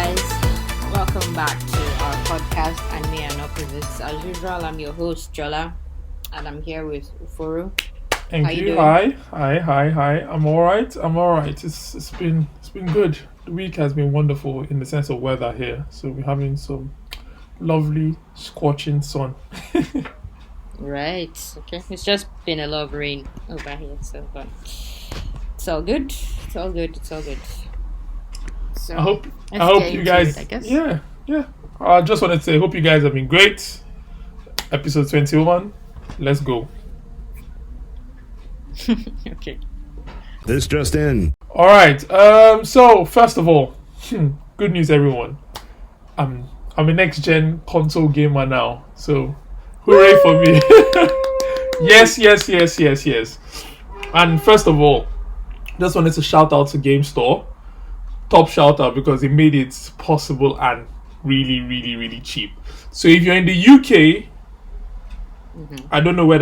guys. Welcome back to our podcast, Anime and Opposites. As usual, I'm your host, Jola, and I'm here with Ufuru. Thank How you you. doing? Hi. I'm all right. It's been good. The week has been wonderful in the sense of weather here. So we're having some lovely scorching sun. Right. Okay. It's just been a lot of rain over here, but it's all good. It's all good. It's all good. So I hope I let's hope get you into it, guys I guess. yeah. I just wanted to say hope you guys have been great. Episode 21. Let's go. Okay. This just in. All right. So first of all, good news everyone. I'm a next gen console gamer now. So hooray for me. Yes. And first of all, just wanted to shout out to Game Store. Top shout out because it made it possible and really cheap. So if you're in the UK, I don't know if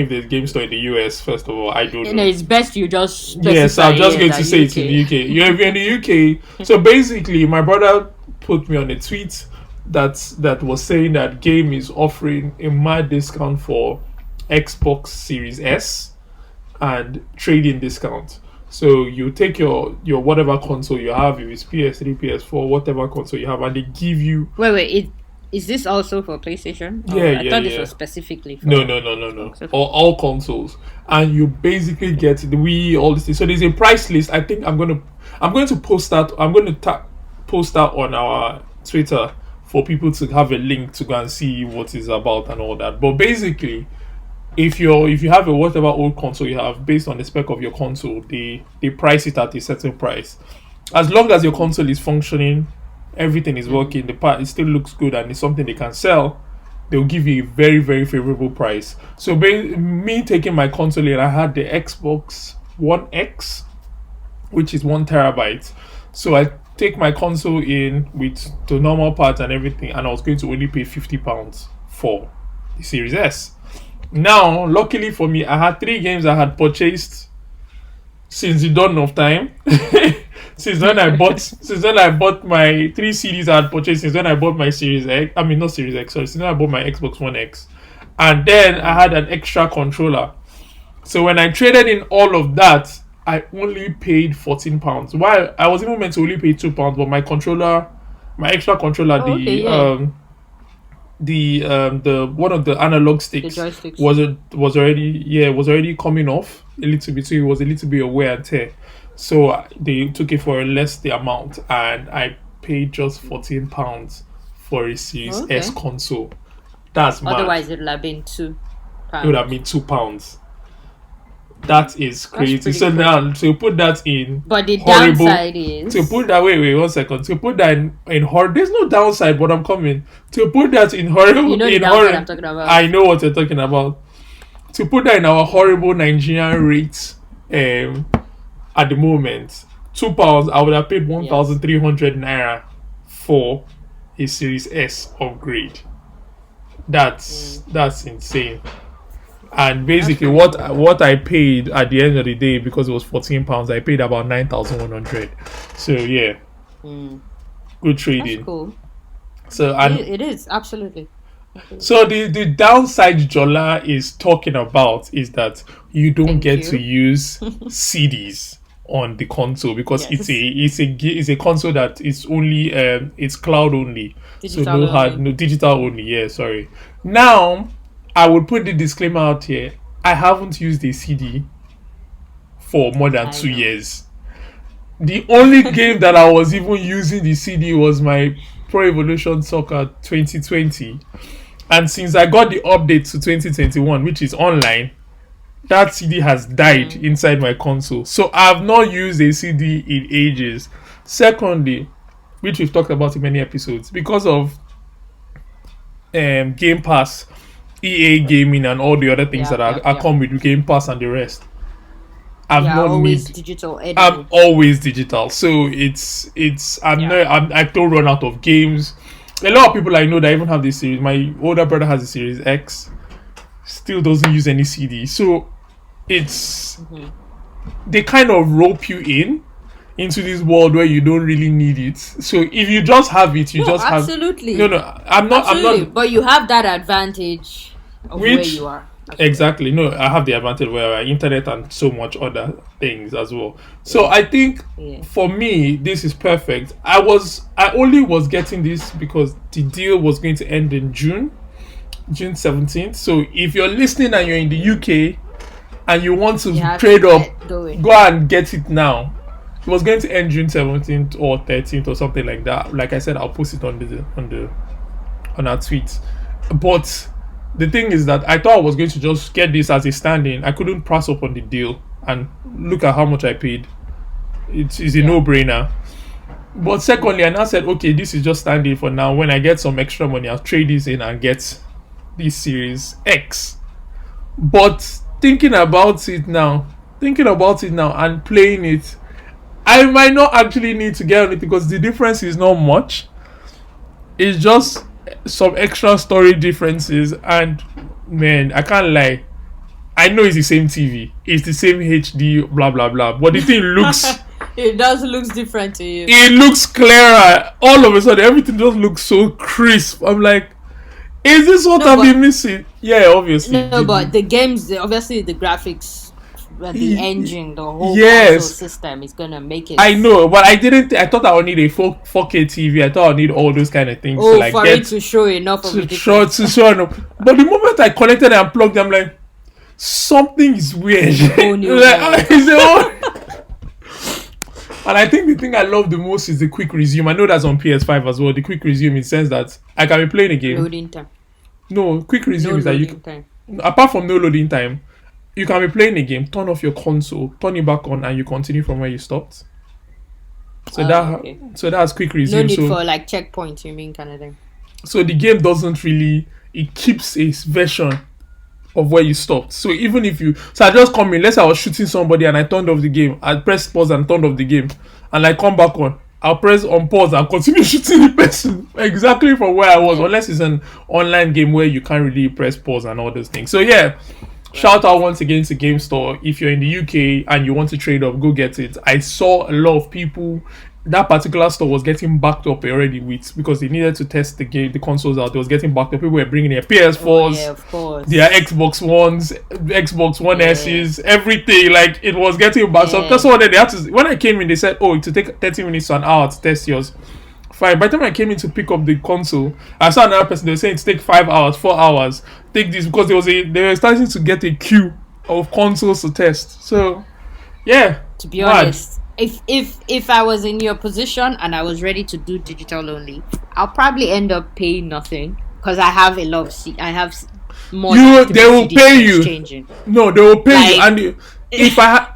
there's Game Store in the US. First of all, I don't know. It's best you just specify. Yes, I'm just going that to say it's in the UK. If you're in the UK, so basically, my brother put me on a tweet that was saying that Game is offering a mad discount for Xbox Series S and trading discount. So you take your whatever console you have, if it's PS3, PS4, whatever console you have, and they give you Wait. Is this also for PlayStation? I thought this was specifically for... No. All consoles, and you basically get the Wii, all this thing. So there's a price list. I think I'm going to post that. I'm going to post that on our Twitter for people to have a link to go and see what it's about and all that. But basically, if you have a whatever old console you have, based on the spec of your console, they price it at a certain price. As long as your console is functioning, everything is working, the part it still looks good and it's something they can sell, they'll give you a very favorable price. So me taking my console in, I had the Xbox One X, which is 1 terabyte. So I take my console in with the normal parts and everything, and I was going to only pay £50 for the Series S. Now, luckily for me, I had 3 games I had purchased since the dawn of time. since when I bought my 3 CDs I had purchased, since when I bought my Series X. I mean, not Series X, sorry. Since when I bought my Xbox One X. And then I had an extra controller. So when I traded in all of that, I only paid £14. While I was even meant to only pay £2, but my extra controller, the one of the analog sticks was already coming off a little bit, so it was a little bit of wear and tear. So they took it for less the amount, and I paid just £14 for a Series S console. That's mad. Otherwise, it would have been £2. It would have been £2. That is crazy. So cool. Now, to put that in, but the horrible, downside is to put that wait 1 second. To put that in horror, there's no downside, but I'm coming. To put that in horrible, you know the in downside horror, I'm talking about. I know what you're talking about. To put that in our horrible Nigerian rates, at the moment, £2, I would have paid 1,300 naira for a Series S upgrade. That's insane. And basically, what I paid at the end of the day, because it was £14, I paid about 9,100. So yeah, good trading. That's cool. So and it is absolutely. So the downside Jola is talking about is that you don't get to use CDs on the console, because Yes. it's a console that is only it's cloud only, Digital no digital only. Yeah, sorry. Now I would put the disclaimer out here. I haven't used a CD for more than 2 years. The only game that I was even using the CD was my Pro Evolution Soccer 2020. And since I got the update to 2021, which is online, that CD has died inside my console. So I have not used a CD in ages. Secondly, which we've talked about in many episodes, because of Game Pass, EA Gaming, and all the other things that come with Game Pass and the rest. Digital. I'm always digital, so I don't run out of games. A lot of people I know that even have this series. My older brother has a Series X, still doesn't use any CD. So it's they kind of rope you in into this world where you don't really need it. So if you just have it, you No, just absolutely. have. No, I'm not. Absolutely. I'm not. But you have that advantage of where Which you are. Absolutely. exactly? No, I have the advantage where I have internet and so much other things as well. So I think Yeah. for me, this is perfect. I only was getting this because the deal was going to end in June 17th. So if you're listening and you're in the UK and you want to You have trade to up, get going. go and get it now. It was going to end June 17th or 13th or something like that. Like I said, I'll post it on our tweet. But the thing is that I thought I was going to just get this as a stand-in. I couldn't pass up on the deal, and look at how much I paid. It's a no-brainer. But secondly, I now said, okay, this is just stand-in for now. When I get some extra money, I'll trade this in and get this Series X. But thinking about it now and playing it, I might not actually need to get on it because the difference is not much. It's just some extra story differences, and man, I can't lie. I know it's the same TV, it's the same HD, blah blah blah, but the thing looks It does looks different to you. it looks clearer. All of a sudden, everything just looks so crisp. I'm like, is this what I've been missing? Yeah, obviously. No, but the games, obviously the graphics, the engine, the whole Yes. console system is gonna make it. I know, but I didn't. I thought I would need a 4K TV. I thought I would need all those kind of things Oh, to like for get it to show enough of the to show difference. enough. But the moment I connected and plugged, I'm like, something is weird. Whole new Like, world. it's a whole- And I think the thing I love the most is the quick resume. I know that's on PS5 as well. The quick resume in the sense that I can be playing a game. Loading time. No, quick resume No is that you loading time. apart from no loading time, you can be playing a game, turn off your console, turn it back on, and you continue from where you stopped. So Okay. so that's quick No resume. need So for like checkpoints, you mean, kind of thing. so the game doesn't really, it keeps a version of where you stopped. So even if you, so I just come in, let's say I was shooting somebody and I turned off the game, I pressed pause and turned off the game, and I come back on, I'll press on pause and continue shooting the person exactly from where I was, unless it's an online game where you can't really press pause and all those things. So yeah, shout out once again to Game Store. If you're in the UK and you want to trade up, go get it. I saw a lot of people. That particular store was getting backed up already because they needed to test the consoles out. They was getting backed up. People were bringing their PS4s, Yeah, of course. their Xbox Ones, Xbox One S's, everything. Like it was getting backed up. That's why they had to. When I came in, they said, "Oh, it will take 30 minutes to an hour to test yours." Fine. By the time I came in to pick up the console, I saw another person. They were saying it take 5 hours, 4 hours. Take this because they were starting to get a queue of consoles to test. So, yeah. To be honest, if I was in your position and I was ready to do digital only, I'll probably end up paying nothing because I have a lot of I have more. They will pay you. Changing. No, they will pay you. Like- And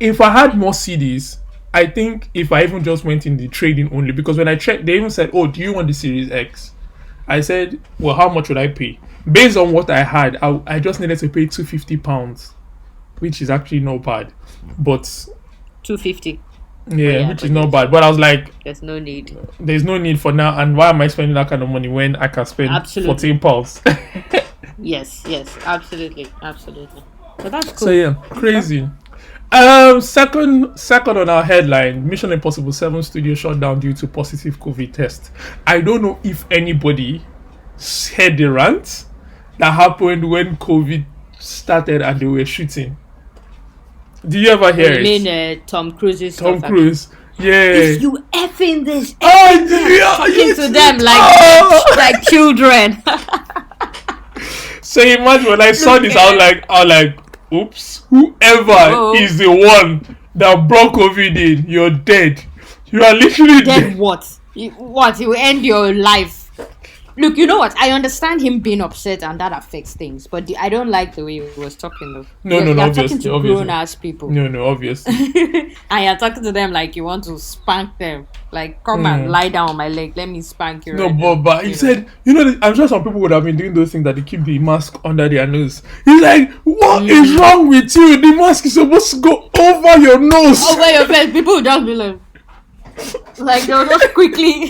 if I had more CDs, I think if I even just went in the trading only, because when I checked, they even said, "Oh, do you want the Series X?" I said, "Well, how much would I pay?" Based on what I had, I just needed to pay £250, which is actually not bad. But $250. yeah, which but is not bad. But I was like, There's no need. there's no need for now. And why am I spending that kind of money when I can spend Absolutely. £14? Yes, absolutely. So that's cool. So yeah, crazy. Second on our headline: Mission Impossible 7 studio shut down due to positive COVID test. I don't know if anybody heard the rant that happened when COVID started and they were shooting. Did you ever hear You it? mean Tom Cruise's Tom stuff? Cruise. Yeah. If you effing this, Oh, yeah, talking to them Oh! like children. So imagine when I saw this, I was like, oops, whoever is the one that brought COVID in, you're dead. You are literally Then dead. what? What? It will end your life. Look, you know what? I understand him being upset and that affects things, but I don't like the way he was talking though. No, You're obviously, talking to obviously. grown ass people. No, obviously. And you're talking to them like you want to spank them. Like, come and lie down on my leg. Let me spank you. No, right now. but he said, I'm sure some people would have been doing those things that they keep the mask under their nose. He's like, what is wrong with you? The mask is supposed to go over your nose. Over your face, people will just be like they'll just quickly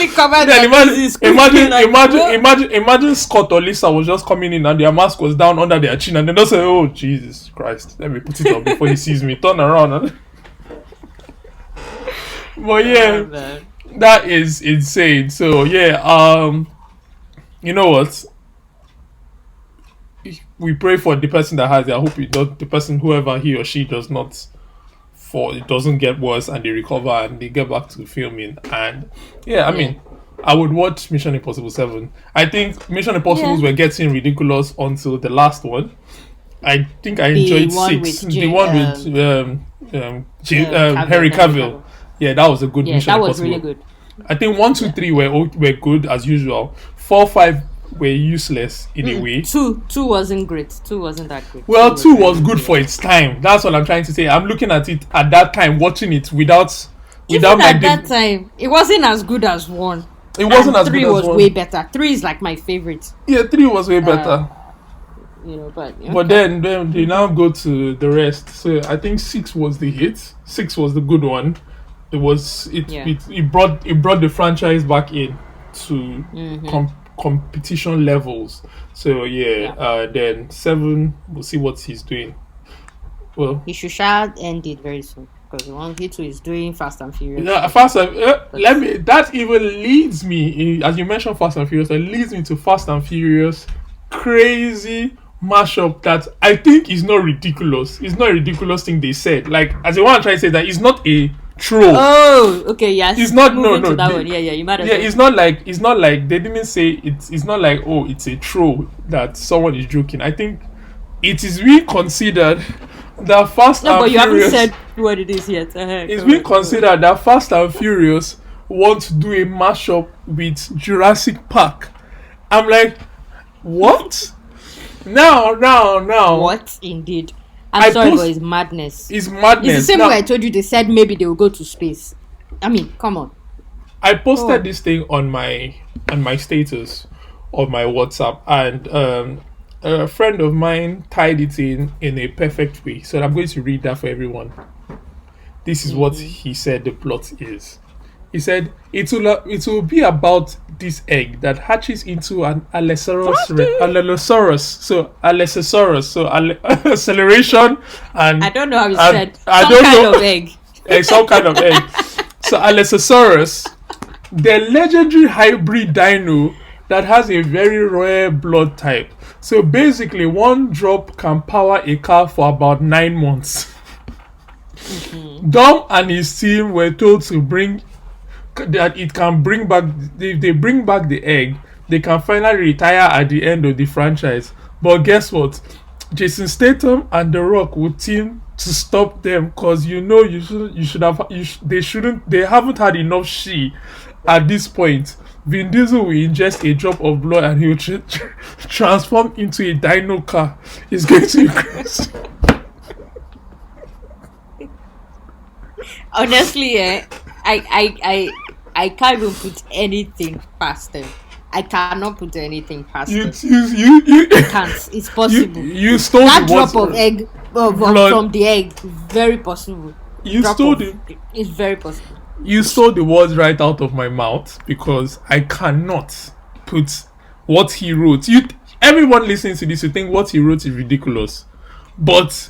cover their Then noses quickly, like, what? imagine Scott or Lisa was just coming in and their mask was down under their chin and they just say, "Oh Jesus Christ, let me put it on before he sees me." Turn around. But yeah, Man. that is insane. So yeah, you know what? We pray for the person that has it. I hope it does. The person, whoever he or she does not, for it doesn't get worse and they recover and they get back to filming. And yeah, I Yeah. mean, I would watch Mission Impossible 7. I think Mission Impossibles Yeah. were getting ridiculous until the last one. I think I The enjoyed one 6. with The one with Henry Cavill. Cavill. Yeah, that was a good Yeah, Mission that was Impossible. really good. I think 1, 2, 3 were good as usual. 4, 5 were useless in a way. Two wasn't great. Two wasn't that good. Well, 2 was really good for its time. That's what I'm trying to say. I'm looking at it at that time, watching it without Even my at that time, it wasn't as good as 1. It wasn't And as 3 good as was 1. way better. 3 is like my favorite. Yeah, 3 was way better. But But then they now go to the rest. So I think 6 was the hit. 6 was the good one. It brought the franchise back in to competition levels. So then 7, we'll see what he's doing. Well, he should end it very soon because the one Hito is doing Fast and Furious. Yeah, that even leads me, as you mentioned Fast and Furious, it leads me to Fast and Furious crazy mashup that I think is not ridiculous. It's not a ridiculous thing they said. Like, as I want to try to say that it's not a troll. Oh, okay, yes. It's not Moving to that they, one. Yeah, you might have it's not like they didn't say it's not like, oh, it's a troll that someone is joking. I think it is being considered that Fast and but you Furious haven't said what it is yet. it's being considered that Fast and Furious want to do a mashup with Jurassic Park. I'm like, what? Now. What indeed? I'm sorry, but it's madness. It's madness. It's the same way I told you. They said maybe they will go to space. I mean, come on. I posted this thing on my status of my WhatsApp, and a friend of mine tied it in a perfect way. So I'm going to read that for everyone. This is what he said the plot is. He said it will be about this egg that hatches into an Allosaurus. So acceleration and I don't know how you said. Some kind of egg. So Allosaurus, the legendary hybrid dino that has a very rare blood type. So basically, one drop can power a car for about 9 months. Dom and his team were told to bring that it can bring back. If they bring back the egg, they can finally retire at the end of the franchise. But guess what? Jason Statham and The Rock would team to stop them because they haven't had enough at this point. Vin Diesel will ingest a drop of blood and he will transform into a dino car. It's going to be crazy. Honestly, I can't even put anything past them. I cannot put anything past them. I can't. It's possible. You stole that drop of egg from the egg. Very possible. It's very possible. You stole the words right out of my mouth because I cannot put what he wrote. Everyone listening to this, you think what he wrote is ridiculous, but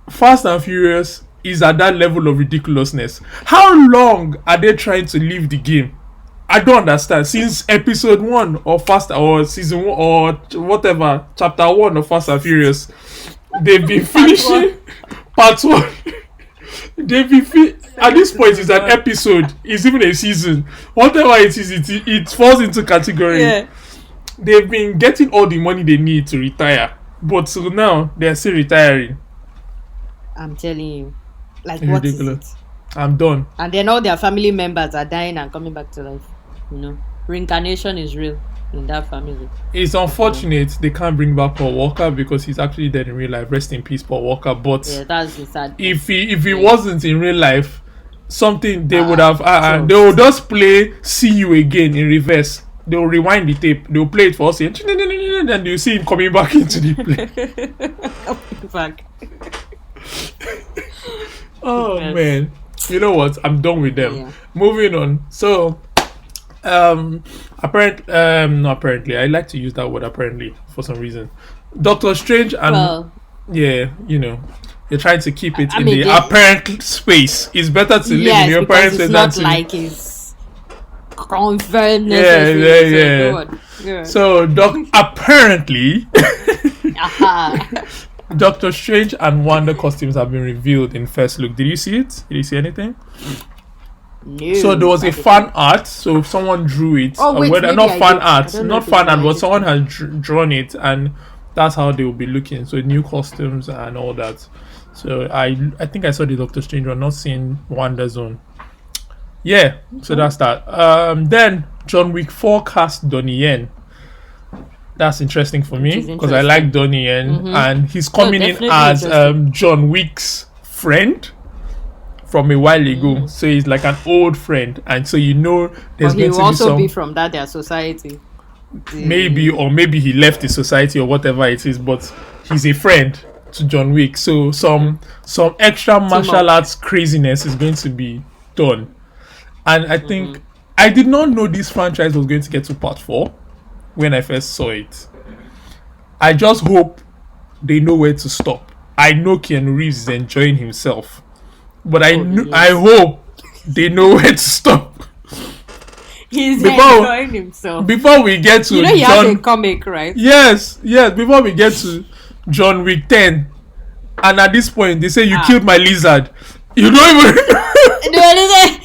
Fast and Furious is at that level of ridiculousness. How long are they trying to leave the game? I don't understand. Since episode 1 or season 1 or whatever, chapter 1 of Fast and Furious, they've been finishing part 1. At this point, it's an episode. It's even a season. Whatever it is, it falls into category. Yeah. They've been getting all the money they need to retire, but so now they're still retiring. I'm telling you, like It's what ridiculous. is it? I'm done. And then all their family members are dying and coming back to life. Reincarnation is real in that family. It's unfortunate they can't bring back Paul Walker because he's actually dead in real life. Rest in peace, Paul Walker. But yeah, that's the sad. If he wasn't in real life, something they would have. They will just play "See You Again" in reverse. They will rewind the tape. They will play it for us, and you see him coming back into the play. Back. Oh man, you know what? I'm done with them. Yeah. Moving on. So, apparently, I like to use that word apparently for some reason. Doctor Strange and They're trying to keep it I in mean, the apparent space. It's better to live in yes, your because apparent it's space than not to like it's convert yeah, necessary. yeah, So yeah. go on. Yeah. So apparently Aha. Doctor Strange and Wanda costumes have been revealed in first look. Did you see it? Did you see anything? No. So there was a I didn't. fan art. So someone drew it. Oh, wait, whether maybe not I fan did. I art, don't know not if it's fan art, my but someone editing. has drawn it, and that's how they will be looking. So new costumes and all that. So I think I saw the Doctor Strange one, not seeing Wanda's own. Yeah. So that's that. Then John Wick 4 cast Donnie Yen. That's interesting for me is because I like Donnie Yen, and he's coming in definitely as interesting. John Wick's friend from a while ago. So he's like an old friend, and so there's But he going will to be also some be from their society. maybe he left the society or whatever it is, but he's a friend to John Wick. So some extra martial arts craziness is going to be done, and I think I did not know this franchise was going to get to part 4 when I first saw it. I just hope they know where to stop. I know Keanu Reeves is enjoying himself, but I hope they know where to stop. He's Before- enjoying himself. Before we get to You know, he has a John, comic, right? yes, before we get to John Wick 10, and at this point they say you killed my lizard. You don't even.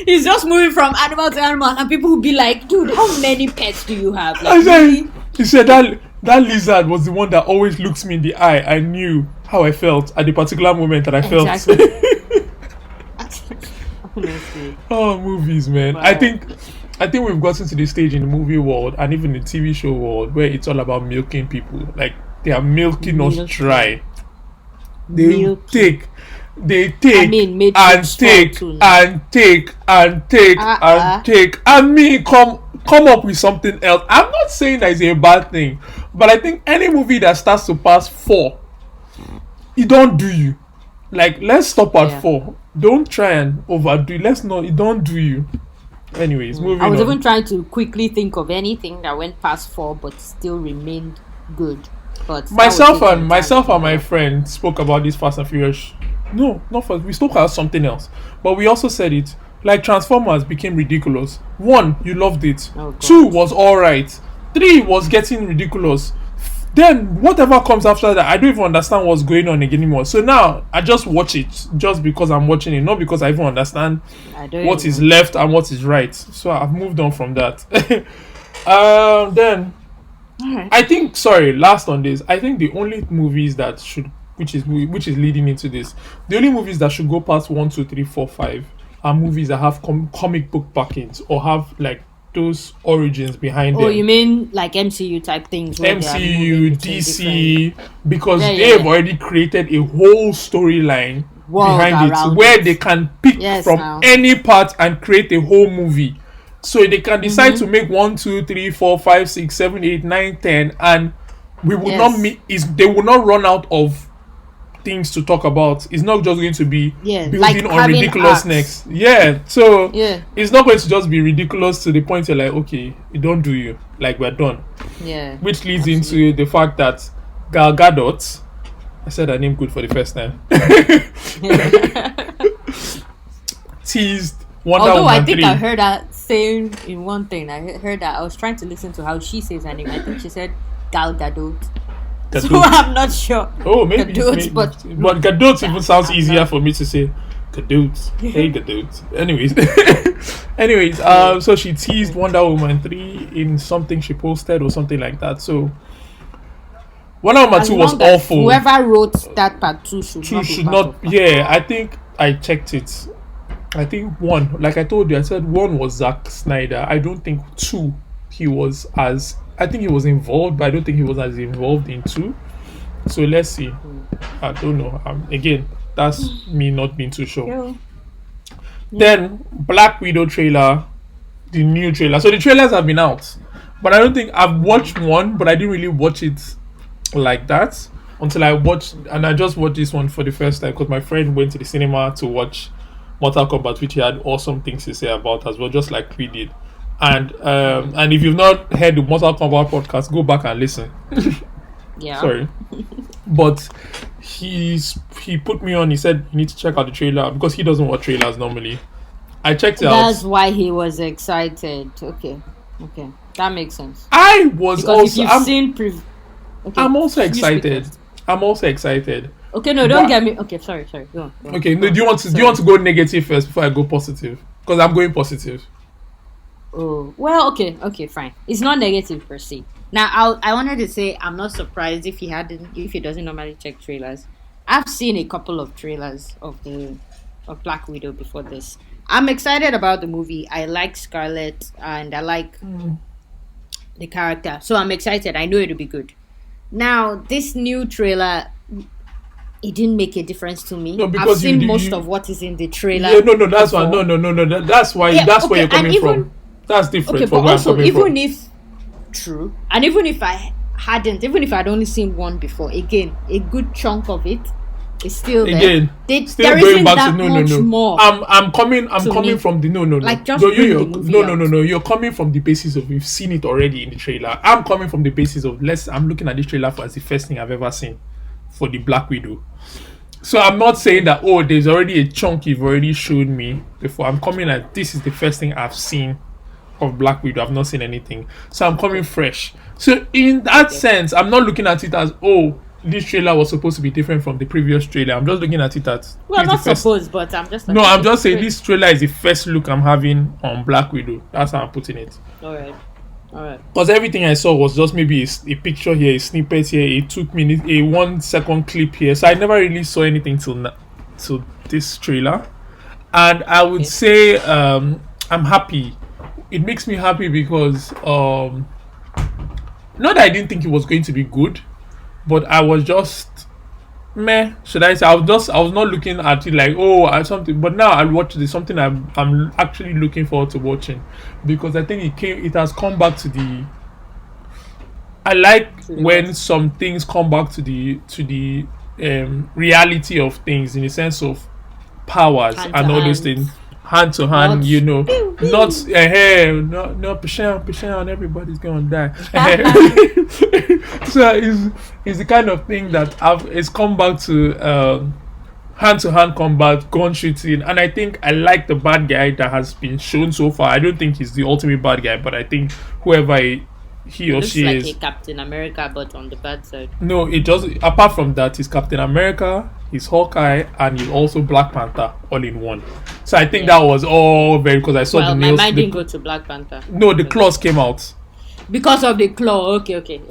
He's just moving from animal to animal, and people will be like, "Dude, how many pets do you have?" I Like, said, really? he said that lizard was the one that always looks me in the eye. I knew how I felt at the particular moment that I felt. Exactly. Honestly, Oh, movies, man. Wow. I think we've gotten to the stage in the movie world and even the TV show world where it's all about milking people. Like they are milking us dry. They take I mean, and Matrix take too, no? and take and take and take and me come up with something else. I'm not saying that it's a bad thing, but I think any movie that starts to pass 4, it don't do you. Like, let's stop at 4. Don't try and overdo it. It don't do you. Anyways, moving I was on. even trying to quickly think of anything that went past 4 but still remained good. But myself and my friend spoke about this Fast and Furious. No, not Fast. We spoke about something else, but we also said it. Like Transformers became ridiculous. 1, you loved it. Oh, God. 2 was alright. 3 was getting ridiculous. Then whatever comes after that, I don't even understand what's going on again anymore. So now I just watch it just because I'm watching it, not because I even understand what is left and what is right. So I've moved on from that. Then Alright. I think, last on this, I think the only movies that should, which is leading into this, the only movies that should go past 1, 2, 3, 4, 5 are movies that have comic book backings or have like those origins behind them. Oh, you mean like MCU type things? where they are MCU, moving between DC, because Yeah, they've yeah. already created a whole storyline World behind it around where it. they can pick Yes, from now. any part and create a whole movie. So they can decide to make 1, 2, 3, 4, 5, 6, 7, 8, 9, 10, and we will Yes. not meet. They will not run out of things to talk about. It's not just going to be building like on having ridiculousness. Yeah, so Yeah. it's not going to just be ridiculous to the point you're like, okay, it don't do you. Like, we're done. Yeah. Which leads into the fact that Gal Gadot, I said her name good for the first time, teased Wonder Although Woman I think 3. I heard that saying in one thing. I heard that I was trying to listen to how she says her name. I think she said Gal Gadot. So Gadot. I'm not sure. Oh, maybe. Gadot, maybe. but Gadot even sounds I'm easier not- for me to say. Gadot. Hey, Gadot. Anyways, so she teased Wonder Woman 3 in something she posted or something like that. So Wonder Woman as 2 was long as awful. Whoever wrote that part 2 should Two not be should part not. of part Yeah, I think I checked it. I think 1, like I told you, I said 1 was Zack Snyder. I don't think 2 he was as. I think he was involved, but I don't think he was as involved in 2. So let's see. I don't know. Again, that's me not being too sure. Yeah. Then Black Widow trailer, the new trailer. So the trailers have been out, but I don't think I've watched 1, but I didn't really watch it like that until I watched, and I just watched this one for the first time because my friend went to the cinema to watch Mortal Kombat, which he had awesome things to say about as well, just like we did. And if you've not heard the Mortal Kombat podcast, go back and listen. Yeah. Sorry, but he put me on. He said you need to check out the trailer because he doesn't watch trailers normally. I checked it out. That's why he was excited. Okay. Okay. That makes sense. I was Because if also. you've seen okay, I'm also you speak excited. first. I'm also excited. Okay, no, don't get me. Okay, sorry. Go on. Okay, Go no. on. Do you want to go negative first before I go positive? Because I'm going positive. Oh, well, okay, fine. It's not negative per se. Now, I wanted to say I'm not surprised if he doesn't normally check trailers. I've seen a couple of trailers of Black Widow before this. I'm excited about the movie. I like Scarlett and I like the character, so I'm excited. I know it'll be good. Now, this new trailer, it didn't make a difference to me. No, I've because seen most of what is in the trailer. Yeah, no, that's why. before. No. That's why. Yeah, That's where okay, you're and coming from. That's different Okay, from but where also, I'm coming even from. if true, and even if even if I'd only seen one before, again, a good chunk of it is still there. Again, still there going isn't back that to much no. more. I'm coming me. from the no. Like, just no, bring the movie no. You're coming from the basis of we've seen it already in the trailer. I'm coming from the basis of I'm looking at this trailer as the first thing I've ever seen for the Black Widow. So I'm not saying that there's already a chunk you've already showed me before. I'm coming at this is the first thing I've seen of Black Widow. I've not seen anything. So I'm coming fresh. So in that sense, I'm not looking at it as this trailer was supposed to be different from the previous trailer. I'm just looking at it as Well, not supposed, but I'm just like, no, I'm just saying this trailer is the first look I'm having on Black Widow. That's how I'm putting it. Alright. Because everything I saw was just maybe a picture here, a snippet here, a 2 minute, a 1 second clip here. So I never really saw anything till this trailer. And I would say I'm happy. It makes me happy because not that I didn't think it was going to be good, but I was just meh. Should I say I was not looking at it like something, but now I watch it. It's something I'm actually looking forward to watching because I think it has come back to the. I like when some things come back to the reality of things in the sense of powers Hand and to all those hand. things. Hand to hand, Not not no Pishan, everybody's gonna die. So it's the kind of thing that it's come back to hand to hand combat, gun shooting, and I think I like the bad guy that has been shown so far. I don't think he's the ultimate bad guy, but I think whoever he or Looks she like is. a Captain America, but on the bad side. No, it just apart from that, he's Captain America, he's Hawkeye, and he's also Black Panther all in one. So I think that was all very because I saw the my nails. mind didn't go to Black Panther. No, the claws came out. Because of the claw. Okay.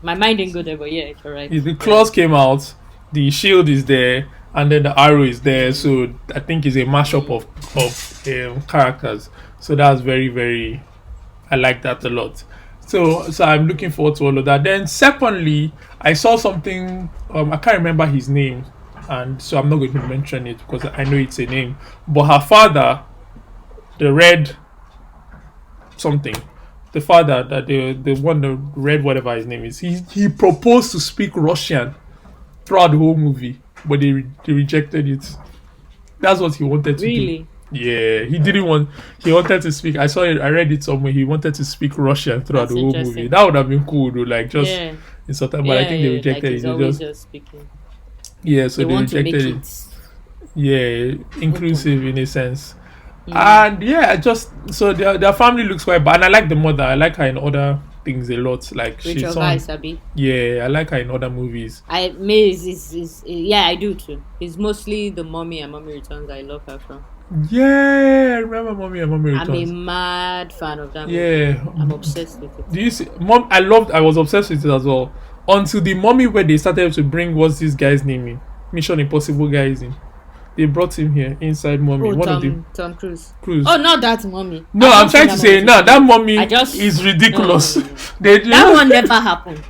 My mind didn't go there, but yeah, it's alright. The claws came out, the shield is there, and then the arrow is there. So I think it's a mashup of characters. So that's very, very. I like that a lot. So I'm looking forward to all of that. Then secondly, I saw something. I can't remember his name, and so I'm not going to mention it because I know it's a name. But her father, the red something, the father that the one the red whatever his name is, he proposed to speak Russian throughout the whole movie, but they rejected it. That's what he wanted to do. Really? Yeah, he didn't want. He wanted to speak. I saw it. I read it somewhere. He wanted to speak Russian throughout That's the whole interesting. movie. That would have been cool, though. Like just in sort of. But I think they like rejected he's it. They always just speaking. So They they want to make rejected it. it. Yeah, inclusive in a sense. And just so their family looks quite bad. And I like the mother. I like her in other things a lot. Like Which she's of on. guys, Abby? Yeah, I like her in other movies. I do too. It's mostly the Mommy and Mommy Returns I love her from. Yeah, I remember Mommy and Mommy I'm a Returns. mad fan of that movie. Yeah, I'm obsessed with it. do you see, Mom? I was obsessed with it as well. Until the Mommy where they started to bring what's this guy's name in Mission Impossible guy is in. They brought him here inside Mommy. Tom Cruise. Cruise. Oh, not that Mommy. No, I'm trying to say now that Mommy I just- is ridiculous. No. That one never happened.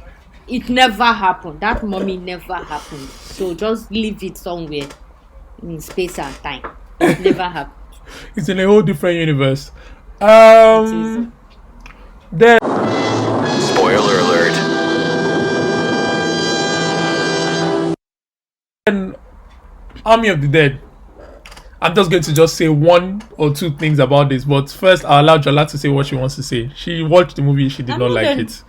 It never happened. That Mommy never happened. So just leave it somewhere in space and time. It never happened. It's in a whole different universe. It Then Spoiler alert. Army of the Dead. I'm just going to say one or two things about this, but first I'll allow Jola to say what she wants to say. She watched the movie, she did not like it.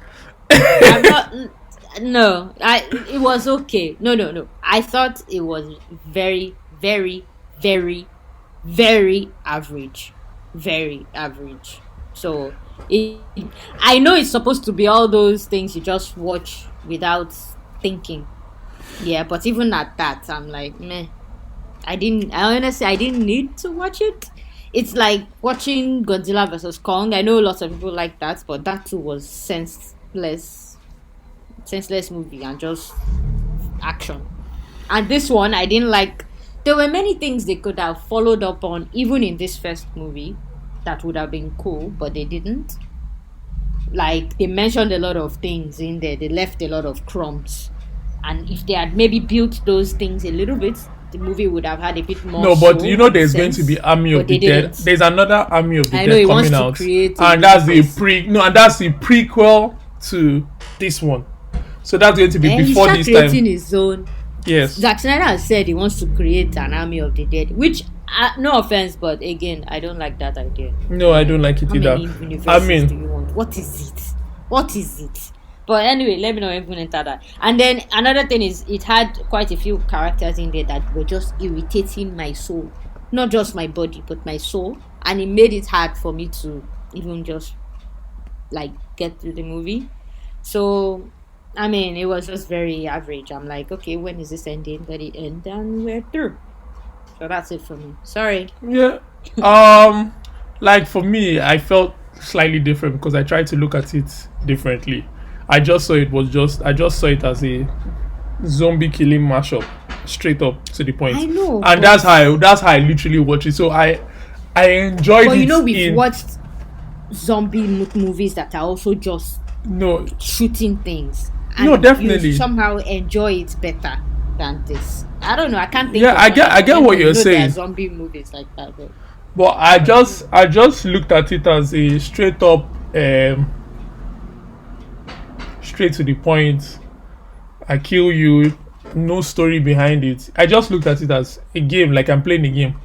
No, it was okay. No, no, no. I thought it was very, very, very, very average. Very average. So it, I know it's supposed to be all those things you just watch without thinking. Yeah, but even at that, I'm like, meh. I honestly, I didn't need to watch it. It's like watching Godzilla versus Kong. I know lots of people like that, but that too was senseless movie and just action. And this one, I didn't like. There were many things they could have followed up on, even in this first movie, that would have been cool, but they didn't. Like they mentioned a lot of things in there, they left a lot of crumbs. And if they had maybe built those things a little bit, the movie would have had a bit more No, but soul there's and going to sense. be Army of But the they Dead. didn't. There's another Army of the I know Dead he wants coming to out, create a and that's the universe. no, and that's the prequel to this one. So that's going to be And he before started this creating time. his own. Yes. Zack Snyder has said he wants to create an army of the dead, which, no offense, but again, I don't like that idea. No, I don't like it How either. many I universes do mean, you want? What is it? What is it? But anyway, let me know if we enter that. And then another thing is, it had quite a few characters in there that were just irritating my soul, not just my body, but my soul, and it made it hard for me to even just like get through the movie. So, I mean, it was just very average. I'm like, okay, when is this ending? Let it end, and we're through. So that's it for me. Sorry. yeah. Like for me, I felt slightly different because I tried to look at it differently. I just saw it as a zombie killing mashup, straight up to the point. I know, And but that's how I literally watch it. So I enjoyed but it you know we've in watched zombie movies that are also just no shooting things, no and definitely. you somehow enjoy it better than this. I don't know. I can't think. Yeah, of I one get at I the get moment. what you're You know, there are saying. zombie movies like that, but But I just looked at it as a straight up straight to the point. I kill you, no story behind it. I just looked at it as a game, like I'm playing a game.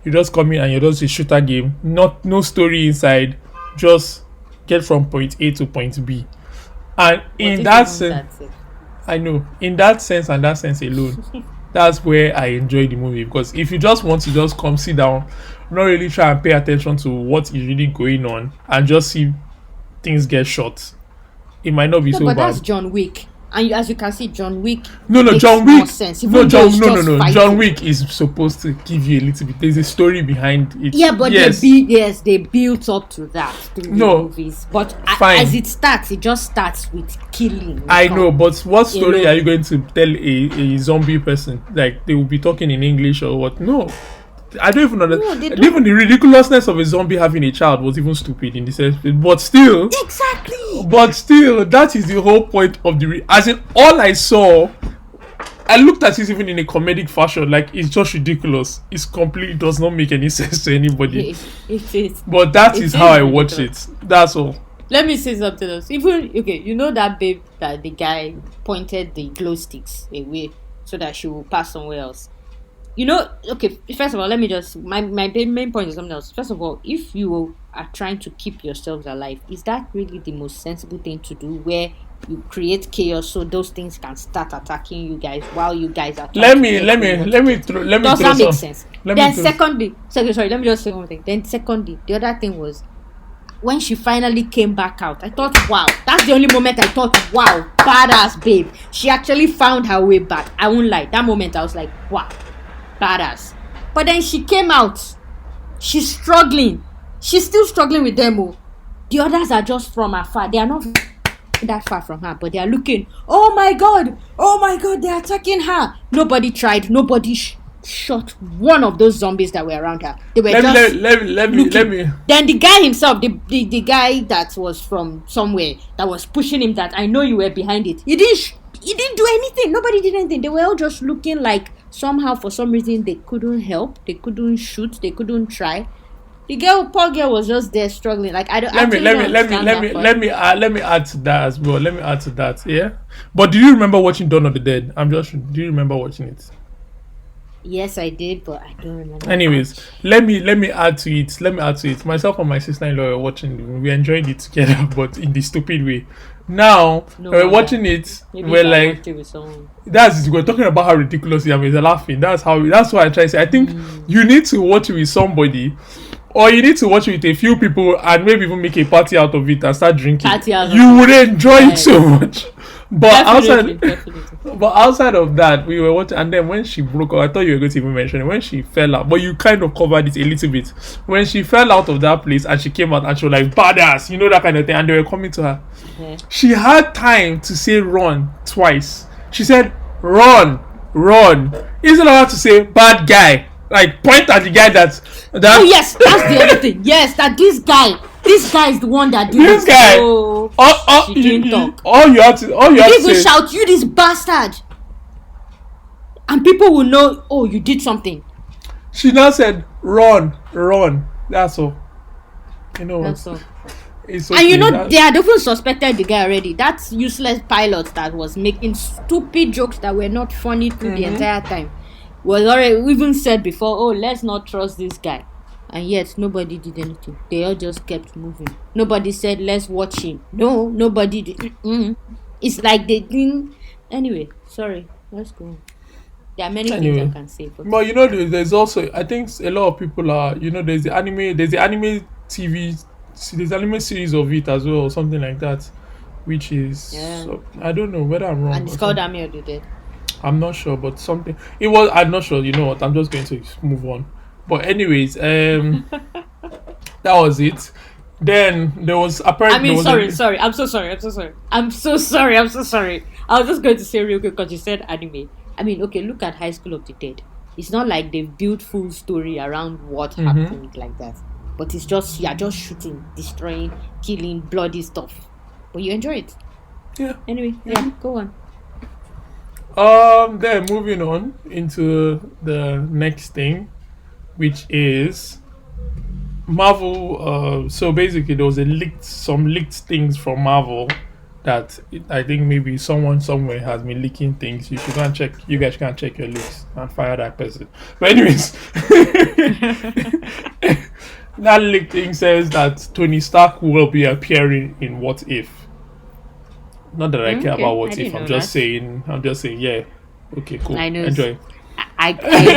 You just come in and you're just a shooter game, not no story inside. Just get from point A to point B. And what in if that even sense, that's it? I know in that sense and that sense alone, that's where I enjoy the movie. Because if you just want to just come sit down, not really try and pay attention to what is really going on, and just see things get shot, it might not be No, so but that's bad. John Wick, and as you can see, John Wick No, makes John more Wick. sense. No, Even though it's No, just no. fighting. John Wick is supposed to give you a little bit. There's a story behind it. Yeah, but yes, they built up to that through the No, movies. But fine. as it starts, it just starts with killing. I know, but what story Alone. are you going to tell a zombie person? Like they will be talking in English or what? No, I don't even No, understand. they don't. Even the ridiculousness of a zombie having a child was even stupid in this episode. Exactly. But still, that is the whole point of the. As in, all I saw, I looked at it even in a comedic fashion. Like it's just ridiculous. It's completely does not make any sense to anybody. It is. But that It is is how I watch ridiculous. it. That's all. Let me say something else. Even okay, you know that babe that the guy pointed the glow sticks away so that she will pass somewhere else. You know, okay, first of all, let me just my main point is something else. First of all, if you are trying to keep yourselves alive, is that really the most sensible thing to do, where you create chaos so those things can start attacking you guys while you guys are trying Let to me get let where you me want let to me get? throw let me Does throw that make some. sense? Let me Then throw. sorry, let me just say one thing. Then secondly, the other thing was when she finally came back out, I thought, wow, that's the only moment I thought, wow, badass babe. She actually found her way back. I won't lie. That moment I was like, wow, badass. But then she came out. She's struggling. She's still struggling with them. Oh. The others are just from afar. They are not that far from her, but they are looking. Oh my god! Oh my god! They're attacking her. Nobody tried. Nobody shot one of those zombies that were around her. They were just Let me. then the guy himself, the guy that was from somewhere that was pushing him, that I know you were behind it. He didn't do anything. Nobody did anything. They were all just looking like somehow for some reason they couldn't help. They couldn't shoot. They couldn't try. The poor girl was just there struggling. Like I don't. Let me actually don't understand that part. let me add to that as well. Let me add to that. Yeah. But do you remember watching Dawn of the Dead? Do you remember watching it? Yes, I did, but I don't remember Anyways, much. let me add to it. Let me add to it. Myself and my sister-in-law were watching. We enjoyed it together, but in the stupid way. Now No we're wonder. watching it. Maybe We're if I like, watched it with someone. that's we're talking about how ridiculous it is. I mean, they're laughing. That's how. That's what I try to say. I think Mm. you need to watch it with somebody, or you need to watch it with a few people, and maybe even make a party out of it and start drinking. Party out of You would it. enjoy it so Yes. much. But Definitely, outside, definitely. but outside of that, we were watching, and then when she broke up, I thought you were going to even mention it. When she fell out, but you kind of covered it a little bit. When she fell out of that place and she came out and she was like badass, you know, that kind of thing, and they were coming to her. Yeah. She had time to say run twice. She said run, run. Instead of her to say bad guy, like point at the guy Oh that yes, that's the other thing. Yes, that this guy is the one that did this it. guy. Oh, she didn't talk. All You you have didn't to even say. shout, "You this bastard," and people will know. Oh, you did something. She now said run, run. That's all. You know That's what? all. It's And you okay. know they had even suspected the guy already. That useless pilot that was making stupid jokes that were not funny through the entire time was already even said before. Oh, let's not trust this guy. And yet nobody did anything. They all just kept moving. Nobody said let's watch him. No, nobody did. It's like they didn't. Anyway, sorry. Let's go. There are many things I Anyway, can say. But but you know, there's also, I think a lot of people are, you know, there's the anime TV, there's anime series of it as well, or something like that, which is, yeah, I don't know whether I'm wrong and or it's called something. Army of the Dead. I'm not sure, but something it was. I'm not sure. You know what? I'm just going to move on. But anyways, that was it. Then there was I apparently there mean, was sorry. I'm so sorry. I'm so sorry. I was just going to say real quick because you said anime. I mean, okay, look at High School of the Dead. It's not like they've built full story around what happened like that. But it's just you're just shooting, destroying, killing, bloody stuff. But you enjoy it. yeah. Anyway, yeah, go on. Then moving on into the next thing, which is Marvel. So basically, there was some leaked things from Marvel that I think maybe someone somewhere has been leaking things. You should go and check. You guys can check your leaks and fire that person. But anyways, that leaked thing says that Tony Stark will be appearing in What If. Not that I care Okay, about I What If. didn't I'm know just that. saying. I'm just saying. Yeah. Okay. Cool. I know. Enjoy. I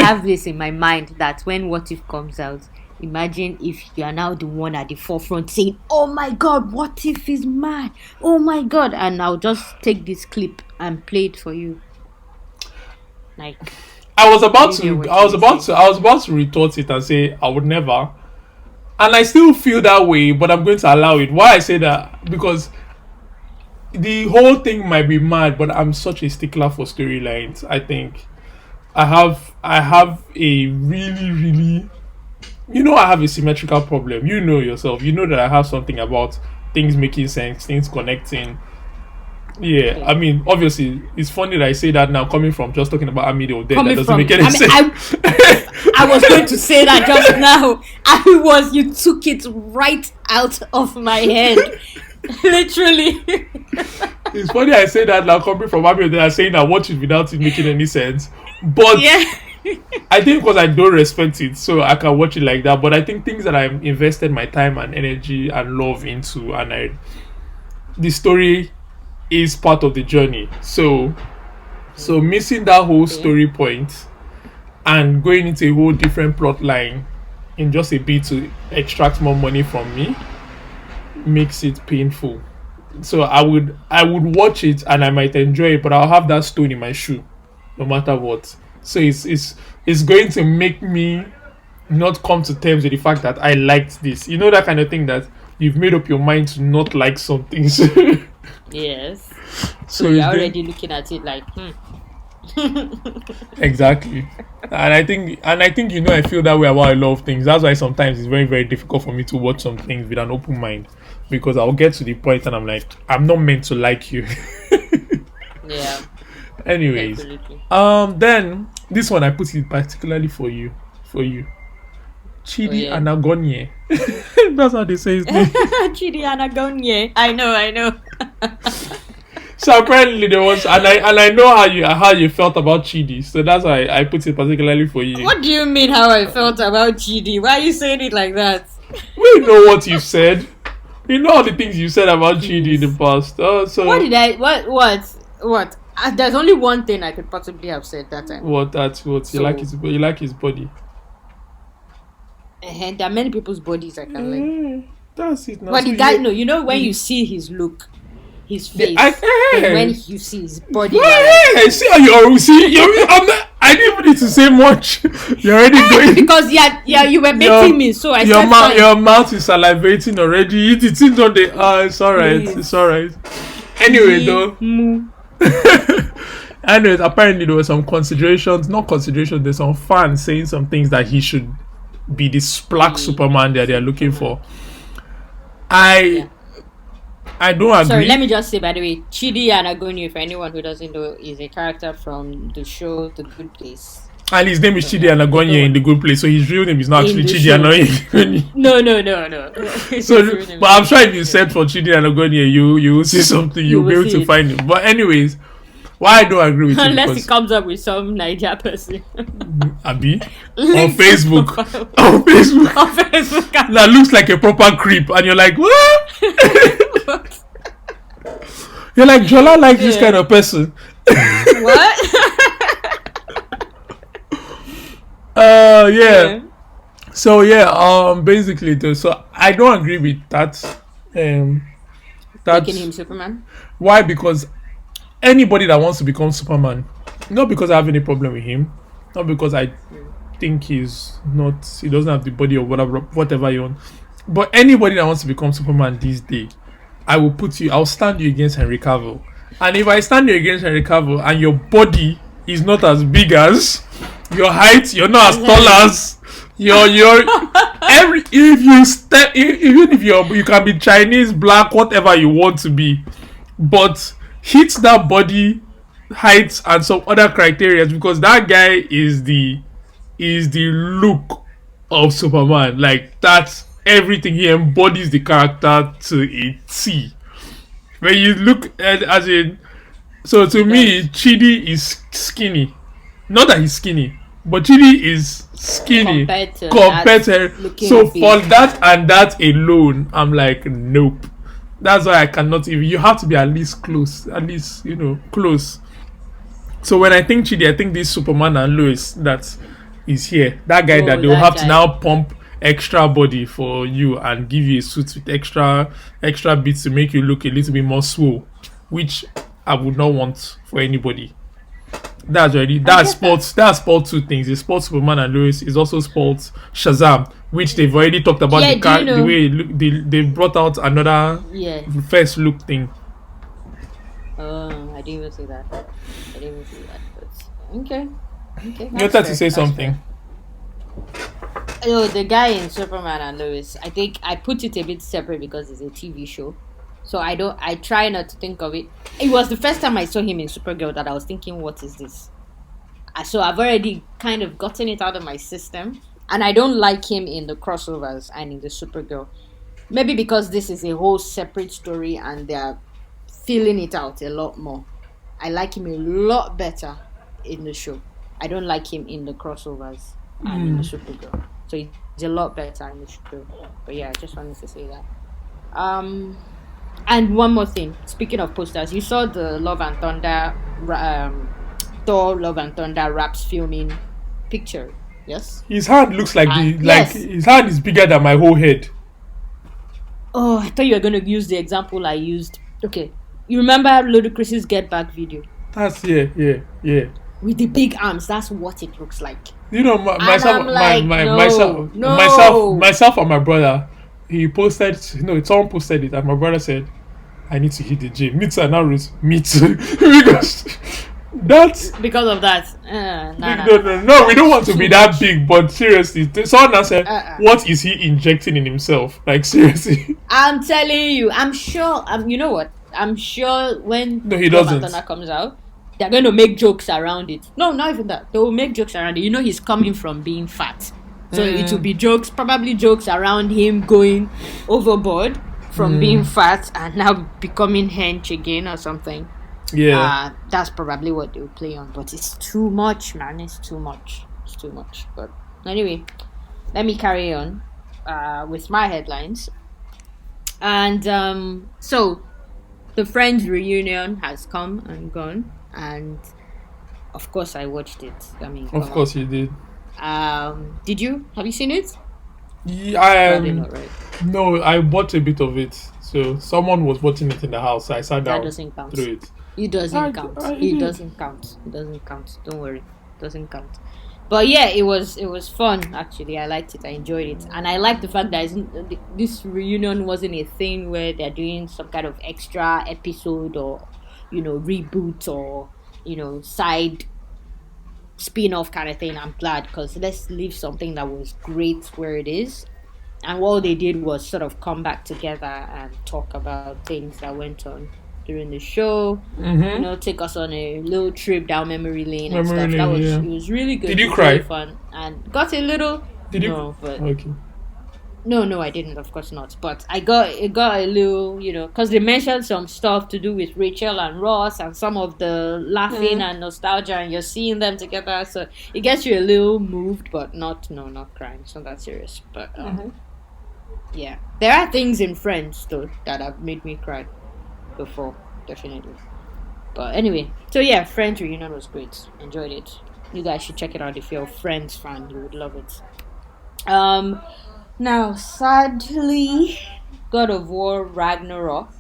have this in my mind that when What If comes out, imagine if you are now the one at the forefront saying, "Oh my God, What If is mad! Oh my God!" And I'll just take this clip and play it for you. Like, I was about you hear to. what I was you about say. to. I was about to retort it and say I would never. And I still feel that way, but I'm going to allow it. Why I say that? Because the whole thing might be mad, but I'm such a stickler for storylines. I think I have a really, really, you know, I have a symmetrical problem. You know yourself. You know that I have something about things making sense, things connecting. Yeah, Okay. I mean, obviously, it's funny that I say that now, coming from just talking about Army or Dead. That Coming doesn't from, make any I mean, sense. I was going to say that just now. You took it right out of my head. Literally. It's funny I say that now, coming from Army or Dead, saying I watch it without it making any sense. But Yeah. I think because I don't respect it, so I can watch it like that. But I think things that I've invested my time and energy and love into, and the story is part of the journey. So missing that whole Okay. story point and going into a whole different plot line in just a bit to extract more money from me makes it painful. So I would watch it and I might enjoy it, but I'll have that stone in my shoe no matter what. So it's going to make me not come to terms with the fact that I liked this. You know, that kind of thing that you've made up your mind to not like something. Yes. So So you're it's going already looking at it like, exactly. And I think you know I feel that way about a lot of things. That's why sometimes it's very, very difficult for me to watch some things with an open mind. Because I'll get to the point and I'm like, I'm not meant to like you. yeah, Anyways. definitely. Then this one I put it particularly for you. For you. Oh Chidi yeah. Anagonye. That's how they say his name. Chidi Anagonye. I know. So apparently there was, and I know how you felt about Chidi, so that's why I put it particularly for you. What do you mean how I felt about GD? Why are you saying it like that? We know what you said. You know all the things you said about Chidi in the past. So What did I? What? There's only one thing I could possibly have said that time. what? That's what So, you like his body. And there are many people's bodies I can like. That's it. Now. But So the guy, no, you know when you see his look, his face, I- and when you see his body, Hey, see how you see. I didn't even need to say much. You're already going. because you were making me, so I your said mouth, fine. your mouth is salivating already. It's in on the. It's alright. Please. It's alright. Anyway, though. Anyways, apparently there were some considerations. Not considerations. There's some fans saying some things that he should be this black Superman that they're looking for. I don't agree. Sorry, let me just say, by the way, Chidi Anagonye, for anyone who doesn't know, is a character from the show The Good Place. And his name is Chidi Anagonye in The Good Place, so his real name is not In actually the Chidi show. Anagonye. No. So, but I'm sure if you search for Chidi Anagonye, you will see something. You'll be will able see to it. find him. But anyways, why I don't agree with Unless him he comes up with some Niger person. Abi on Link to Facebook, profile. on Facebook, On Facebook. that looks like a proper creep, and you're like, what? You're like, Jola likes this Yeah. kind of person. What? Yeah. So yeah, basically, though, so I don't agree with that. Making him Superman. Why? Because anybody that wants to become Superman, not because I have any problem with him, not because I think he doesn't have the body or whatever you want, but anybody that wants to become Superman this day, I'll stand you against Henry Cavill. And if I stand you against Henry Cavill and your body is not as big as your height, you're not as tall as even if you can be Chinese, black, whatever you want to be, but hit that body height and some other criteria, because that guy is the look of Superman. Like, that's everything. He embodies the character to a T. When you look at, as in, so to me, Chidi is skinny. Not that he's skinny, but Chidi is skinny compared to looking so big. for that and that alone, I'm like, nope. That's why I cannot even. You have to be at least close, close. So when I think Chidi, I think this Superman and Lois that is here. That guy that they'll that have to guy. now pump extra body for you and give you a suit with extra bits to make you look a little bit more swole, which I would not want for anybody. That's sports. That's sports two things. It's sports Superman and Lois. Is also sports Shazam, which they've already talked about Yeah, the way it look, they brought out another first look thing. I didn't even see that. But okay. You thought to say something. Oh, the guy in Superman and Lois. I think I put it a bit separate because it's a TV show. So I try not to think of it. It was the first time I saw him in Supergirl that I was thinking, what is this? So I've already kind of gotten it out of my system. And I don't like him in the crossovers and in the Supergirl. Maybe because this is a whole separate story and they're filling it out a lot more. I like him a lot better in the show. I don't like him in the crossovers and in the Supergirl. So he's a lot better in the show. But yeah, I just wanted to say that. And one more thing. Speaking of posters, you saw the Love and Thunder, Thor Love and Thunder Raps filming picture. Yes. His hand looks like yes. His hand is bigger than my whole head. Oh, I thought you were going to use the example I used. Okay. You remember Ludacris's Get Back video? That's yeah. With the big arms, that's what it looks like. You know, myself and my brother, he posted. No, someone posted it, and my brother said, "I need to hit the gym." Me too. And I wrote, "Me too," because that's because of that. No, we don't want to be that big. But seriously, someone now said, "What is he injecting in himself?" Like, seriously. I'm telling you, I'm sure. You know what? I'm sure when he doesn't. Thunder comes out, they're going to make jokes around it. No, not even that. They will make jokes around it. You know, he's coming from being fat. So it will be probably jokes around him going overboard from being fat and now becoming hench again or something. Yeah. That's probably what they'll play on. But it's too much, man. It's too much. It's too much. But anyway, let me carry on with my headlines. And so the Friends reunion has come and gone, and of course I watched it. I mean, Of come course on. you did. Did you? Have you seen it? Yeah, I Probably not, right? no, I watched a bit of it. So someone was watching it in the house. So I sat That down doesn't count. through it. It doesn't count. I It did. doesn't count. It doesn't count. Don't worry. It doesn't count. But yeah, it was fun actually. I liked it. I enjoyed it, and I like the fact that this reunion wasn't a thing where they're doing some kind of extra episode or reboot or side spin-off kind of thing. I'm glad, because let's leave something that was great where it is. And what they did was sort of come back together and talk about things that went on during the show. Mm-hmm. Take us on a little trip down memory lane and Memory stuff. That lane, was yeah. It was really good. Did you It was really cry? fun and got a little. Did you? No, but Okay. no, I didn't. Of course not. But I got a little, because they mentioned some stuff to do with Rachel and Ross and some of the laughing and nostalgia, and you're seeing them together, so it gets you a little moved, but not crying. It's not that serious. But yeah, there are things in Friends though that have made me cry before, definitely. But anyway, so yeah, Friends reunion was great. Enjoyed it. You guys should check it out if you're a Friends fan. You would love it. Now, sadly, God of War Ragnarok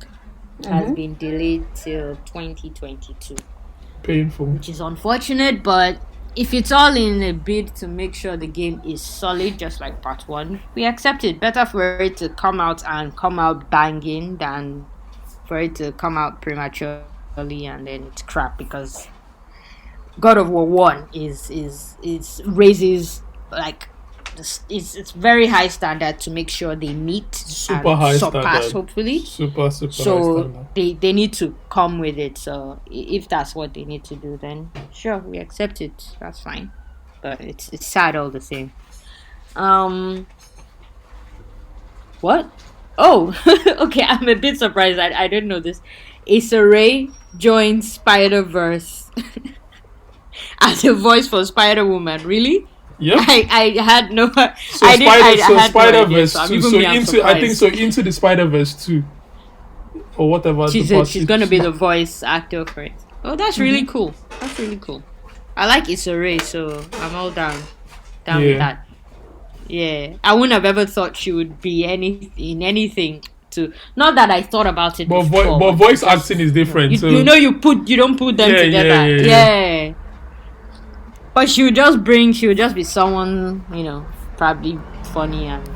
has been delayed till 2022, Painful. which is unfortunate, but if it's all in a bid to make sure the game is solid, just like part one, we accept it. Better for it to come out and come out banging than for it to come out prematurely and then it's crap, because God of War 1 is raises like it's very high standard to make sure they meet Super and high surpass, standard. hopefully. Super high So standard. they need to come with it. So if that's what they need to do, then sure, we accept it. That's fine. But it's sad all the same. What? Oh, okay. I'm a bit surprised. I didn't know this. Issa Rae joined Spider Verse as a voice for Spider Woman. Really? Yep. I had no. So I didn't. I had no Spider idea, Verse so I'm 2. even So me, I'm into I think surprised. so into the Spider Verse 2 or whatever. She's gonna be the voice actor for it. Oh, that's really cool. That's really cool. I like Issa Rae, so I'm all down with Yeah. that. Yeah, I wouldn't have ever thought she would be in anything. To not that I thought about it But before, but voice just, acting is different. you, so you don't put them Yeah, together. yeah. Yeah. But she would just be someone, probably funny and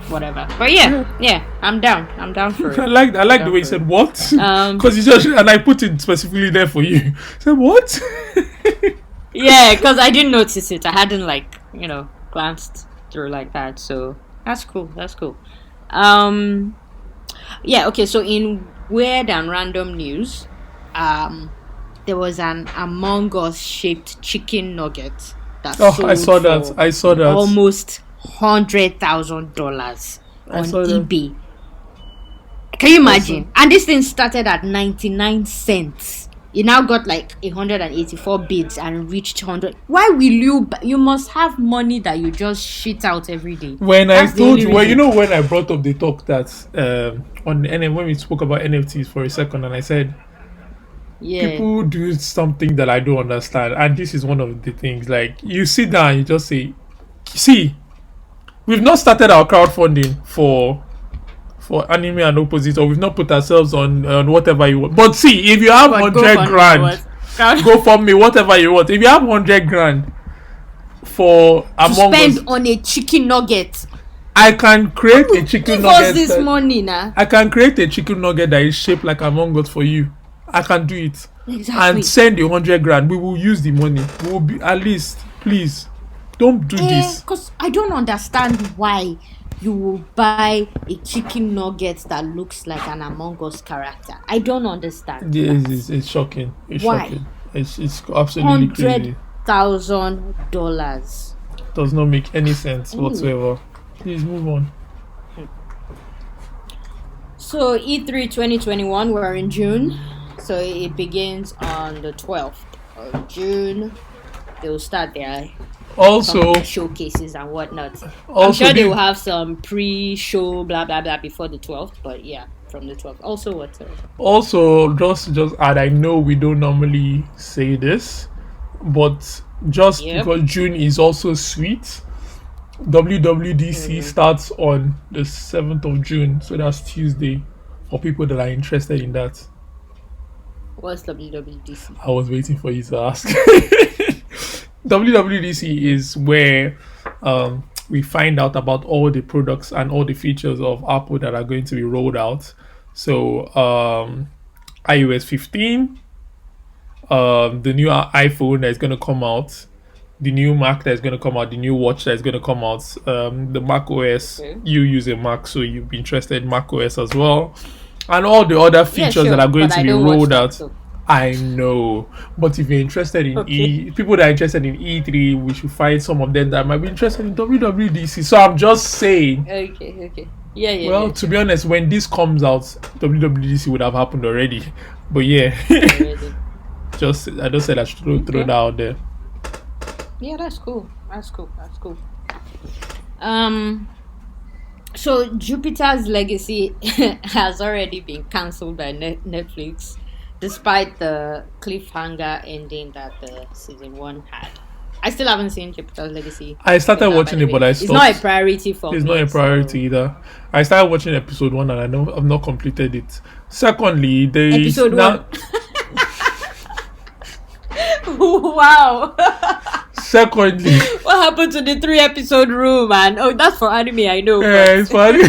whatever. But yeah, I'm down for I it. like the Down way you for said it. what, Um, because you just and I put it specifically there for you. Said what? Yeah, because I didn't notice it. I hadn't glanced through like that. So that's cool. That's cool. Yeah. Okay. So in weird and random news, there was an Among Us shaped chicken nugget that Oh, sold I saw that. for I saw that. almost $100,000 I on saw that. eBay. Can you imagine? And this thing started at 99 cents. It now got like 184 bids and reached 100. Why will you must have money that you just shit out every day. When That's I the told only you, well, reason. when I brought up the talk that when we spoke about NFTs for a second, and I said Yeah. people do something that I don't understand, and this is one of the things. Like you sit down, you just say, "See, we've not started our crowdfunding for anime and opposite, or we've not put ourselves on whatever you want. But see, if you have But 100 grand, go for me, whatever you want. If you have 100 grand for to Among spend Us, on a chicken nugget. I can create a chicken Give us nugget. this money now. I can create a chicken nugget that is shaped like Among Us for you. I can do it. Exactly. And send 100 grand. We will use the money. We will be at least, please, don't do this. Because I don't understand why you will buy a chicken nugget that looks like an Among Us character. I don't understand. It's shocking. It's Why? shocking. It's absolutely crazy. $100,000. Does not make any sense whatsoever. Please move on. So E3 2021, we're in June. So it begins on the 12th of June. They will start some of Also, their showcases and whatnot. I'm also sure they will the have some pre-show blah blah blah before the 12th, but yeah, from the 12th. Also, what? Sorry. also just add. I know we don't normally say this, but just Yep. because June is also sweet, WWDC Mm-hmm. starts on the 7th of June, so that's Tuesday. For people that are interested in that, What's WWDC? I was waiting for you to ask. WWDC is where we find out about all the products and all the features of Apple that are going to be rolled out. So iOS 15, the new iPhone that is going to come out, the new Mac that is going to come out, the new watch that is going to come out, the Mac OS. Okay. You use a Mac, so you'll be interested in Mac OS as well, and all the other Yeah, features that sure, are going but to I be don't watch rolled that. out. So I know, but if you're interested in okay, people that are interested in E3, we should find some of them that might be interested in WWDC. So I'm just saying. okay. Yeah, yeah, Well, yeah. to Sure. be honest, when this comes out, WWDC would have happened already. But yeah, Already. I just said I should throw Okay. that out there. Yeah, that's cool. That's cool. That's cool. Um. So Jupiter's Legacy has already been cancelled by Netflix, despite the cliffhanger ending that the season 1 had. I still haven't seen Jupiter's Legacy. I started By watching the it, but way, I it's not a stopped. priority for It's me. not a priority So. either. I started watching episode 1 and I've not completed it. Secondly, they Episode now 1. Wow. secondly, What happened to the 3-episode rule, man? Oh, that's for anime, I know. it's funny.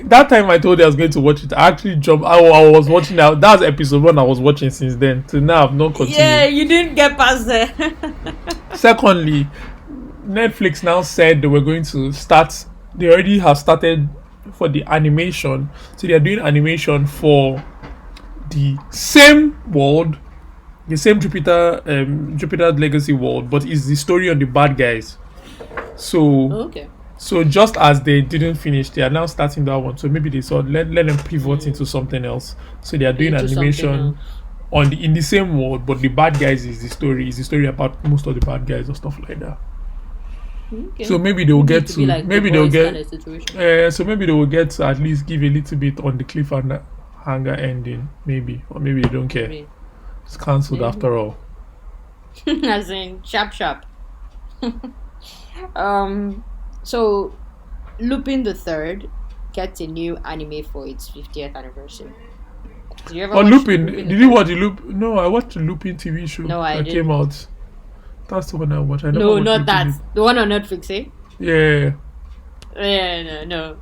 That time I told you I was going to watch it, I actually jumped. I was watching that. That's episode 1 I was watching since then. Till now, I've not continued. Yeah, you didn't get past there. Secondly, Netflix now said they were going to start. They already have started for the animation. So they are doing animation for the same world, the same Jupiter Legacy world, but it's the story on the bad guys. So Okay. so just as they didn't finish, they are now starting that one. So maybe they thought let them pivot into something else. So they are doing Into something animation else. on in the same world, but the bad guys is the story about most of the bad guys or stuff like that. Okay. So maybe they will Maybe get it could be to like maybe The they'll Boys get kind of situation. so maybe they will get to at least give a little bit on the cliffhanger ending, maybe, or maybe they don't care. Maybe. It's cancelled after all. As in sharp. So Lupin the Third gets a new anime for its 50th anniversary. Did you ever Or watch Lupin, the did you watch the Loop? No, I watched the Lupin TV show No, I that came didn't. out. That's the one I watched. I never No, watched not Lupin that. the- The one on Netflix, eh? Yeah, Yeah, no.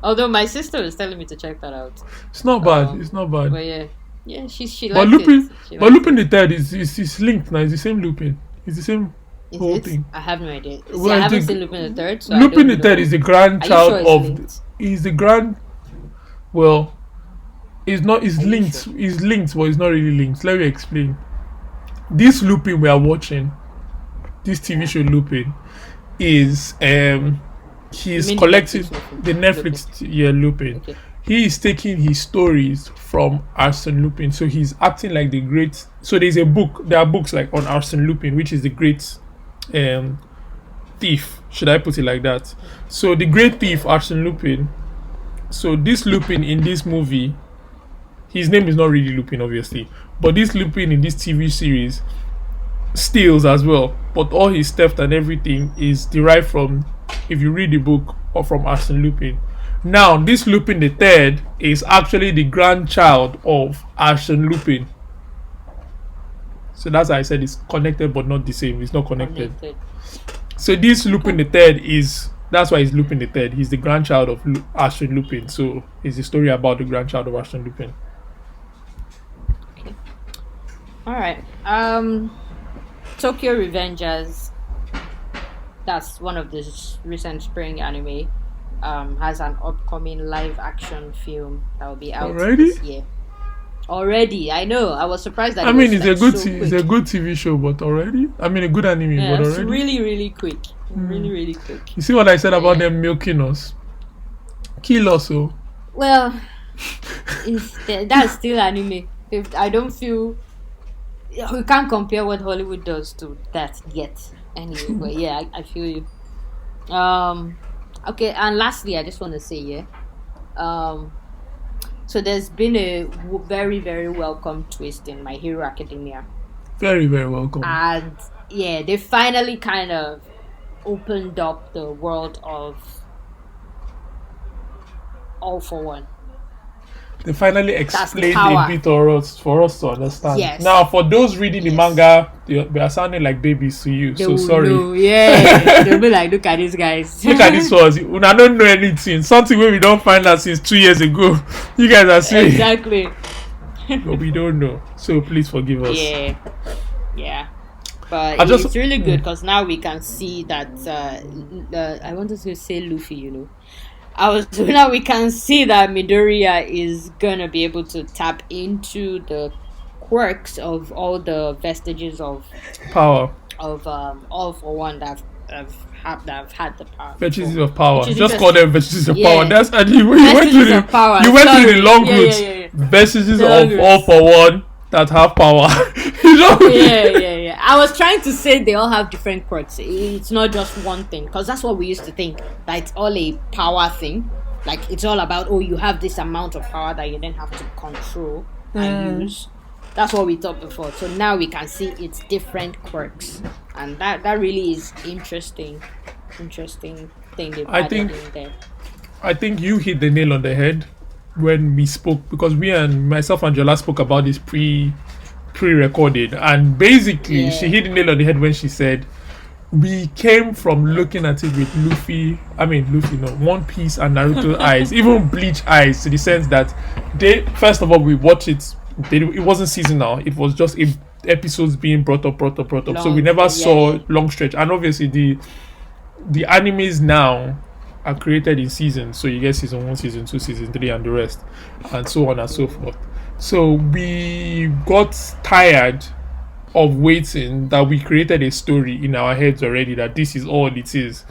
Although my sister was telling me to check that out. it's not bad. Um, It's not bad. But yeah, she But liked Lupin, it. She but liked Lupin it. the Third is linked now. It's the same Lupin. It's the same Is whole it? thing. I have no idea. See, Well, I haven't the- seen Lupin the Third, so Lupin I the don't Third know. is the grandchild Are you sure it's of. linked? He's the grand. Well, it's not. It's Are you linked. sure? It's linked, but it's not really linked. Let me explain. This Lupin we are watching, this TV show Lupin, is he's mean the collecting Netflix the Netflix Lupin. Okay. He is taking his stories from Arsene Lupin, so he's acting like the great. So there's a book. There are books like on Arsene Lupin, which is the great thief. Should I put it like that? So the great thief Arsene Lupin. So this Lupin in this movie, his name is not really Lupin, obviously, but this Lupin in this TV series steals as well. But all his theft and everything is derived from, if you read the book, or from Arsene Lupin. Now, this Lupin the Third is actually the grandchild of Arsene Lupin. So that's why I said it's connected but not the same. It's not connected. So this Lupin the Third is, that's why he's Lupin the Third. He's the grandchild of Arsene Lupin. So it's a story about the grandchild of Arsene Lupin. All right. Tokyo Revengers. That's one of the recent spring anime. Has an upcoming live action film that will be out Already? this year. Already, I know. I was surprised that I it mean, was, it's a like, good so it's a quick. good TV show, but already, I mean, a good anime, Yeah, but it's already. really quick. Really quick. You see what I said about Yeah. them milking us? Kill us, oh. Well, that's still anime. If I don't feel we can't compare what Hollywood does to that yet. Anyway, but yeah, I feel you. Okay, and lastly, I just want to say, yeah, um, so there's been a very very welcome twist in My Hero Academia, Very, very welcome. and yeah, they finally kind of opened up the world of All for One. They finally That's the explained a power. bit for us to understand. Now, Yes, for those reading the yes. manga, they are sounding like babies to you. They So will sorry. know. Yeah, they'll be like, look at these guys. Look at this was. I don't know anything. Something where we don't find out since 2 years ago. You guys are saying, Exactly. but we don't know. So please forgive us. Yeah, yeah. But I just it's really good because now we can see that. I wanted to say Luffy, you know. I was now we can see that Midoriya is gonna be able to tap into the quirks of all the vestiges power. of All for One that have had the power Vestiges before, of power. which is Just call interesting. them vestiges of power. Yeah, That's and you went through vestiges of power. you went through the Sorry. long Yeah, yeah, route. yeah, yeah. Vestiges The long of all route. for one that have power. You know. Yeah, yeah, yeah. I was trying to say they all have different quirks. It's not just one thing because that's what we used to think that it's all a power thing. Like it's all about you have this amount of power that you then have to control and use. That's what we thought before. So now we can see it's different quirks, and that really is interesting thing they've I added think in there. I think you hit the nail on the head when we spoke because we and myself and Jola spoke about this pre-recorded, and basically she Yeah. hit the nail on the head when she said we came from looking at it with Luffy, no, One Piece and Naruto eyes, even Bleach eyes, to the sense that they first of all we watch it. It wasn't seasonal. It was just episodes being brought up. So we Long, never yeah, saw yeah. long stretch, and obviously the animes now are created in seasons. So you get season 1, season 2, season 3, and the rest, and so on and so forth. So we got tired of waiting that we created a story in our heads already that this is all it is.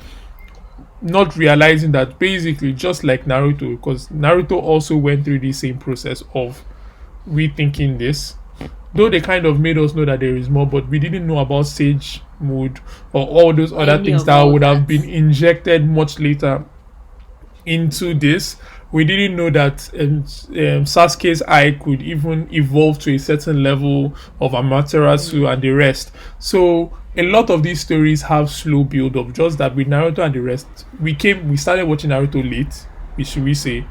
Not realizing that basically, just like Naruto, because Naruto also went through the same process of rethinking this. Though they kind of made us know that there is more, but we didn't know about Sage Mode or all those Or other any things of that all would have that. been injected much later into this. We didn't know that Sasuke's eye could even evolve to a certain level of Amaterasu and the rest. So a lot of these stories have slow build up. Just that with Naruto and the rest, we started watching Naruto late. Should we say?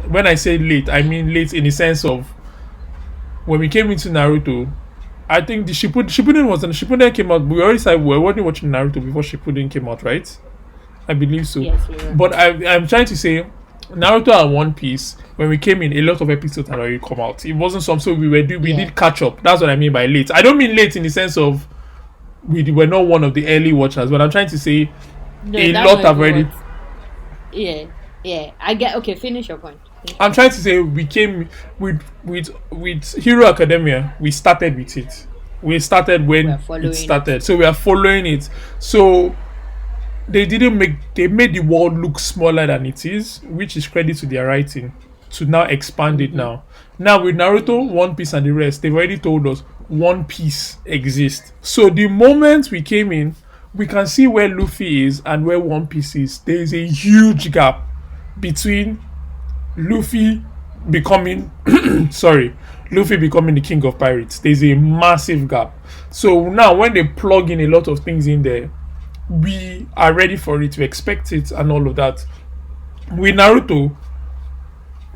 When I say late, I mean late in the sense of when we came into Naruto. I think the Shippuden came out. We already said we were already watching Naruto before Shippuden came out, right? I believe so. Yes, we were. But I'm trying to say Naruto and One Piece, when we came in, a lot of episodes had already come out. It wasn't some so we Yeah. did catch up. That's what I mean by late. I don't mean late in the sense of we were not one of the early watchers, but I'm trying to say No, a that's lot not have even already. what. Yeah, yeah. I get. Okay, finish your point. I'm trying to say we came with Hero Academia. We started with it. We started We are when it following it. started, so we are following it. So they made the world look smaller than it is, which is credit to their writing to now expand it now. Now with Naruto, One Piece and the rest, they've already told us One Piece exists. So the moment we came in, we can see where Luffy is and where One Piece is. There is a huge gap between Luffy becoming Luffy becoming the king of pirates. There's a massive gap. So now when they plug in a lot of things in there, we are ready for it, we expect it and all of that. With Naruto,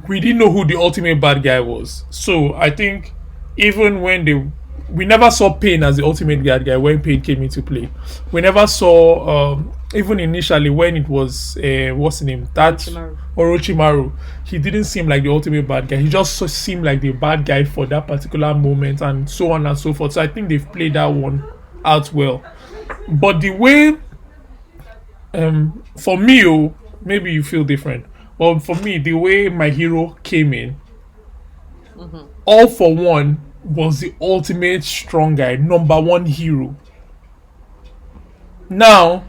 we didn't know who the ultimate bad guy was. So I think even when we never saw Pain as the ultimate bad guy when Pain came into play. We never saw even initially when it was what's the name? That Orochimaru. Orochimaru. He didn't seem like the ultimate bad guy. He just seemed like the bad guy for that particular moment and so on and so forth. So I think they've played that one out well. But the way for me, maybe you feel different. Well, for me, the way my hero came in, All for One was the ultimate strong guy, number one hero. Now,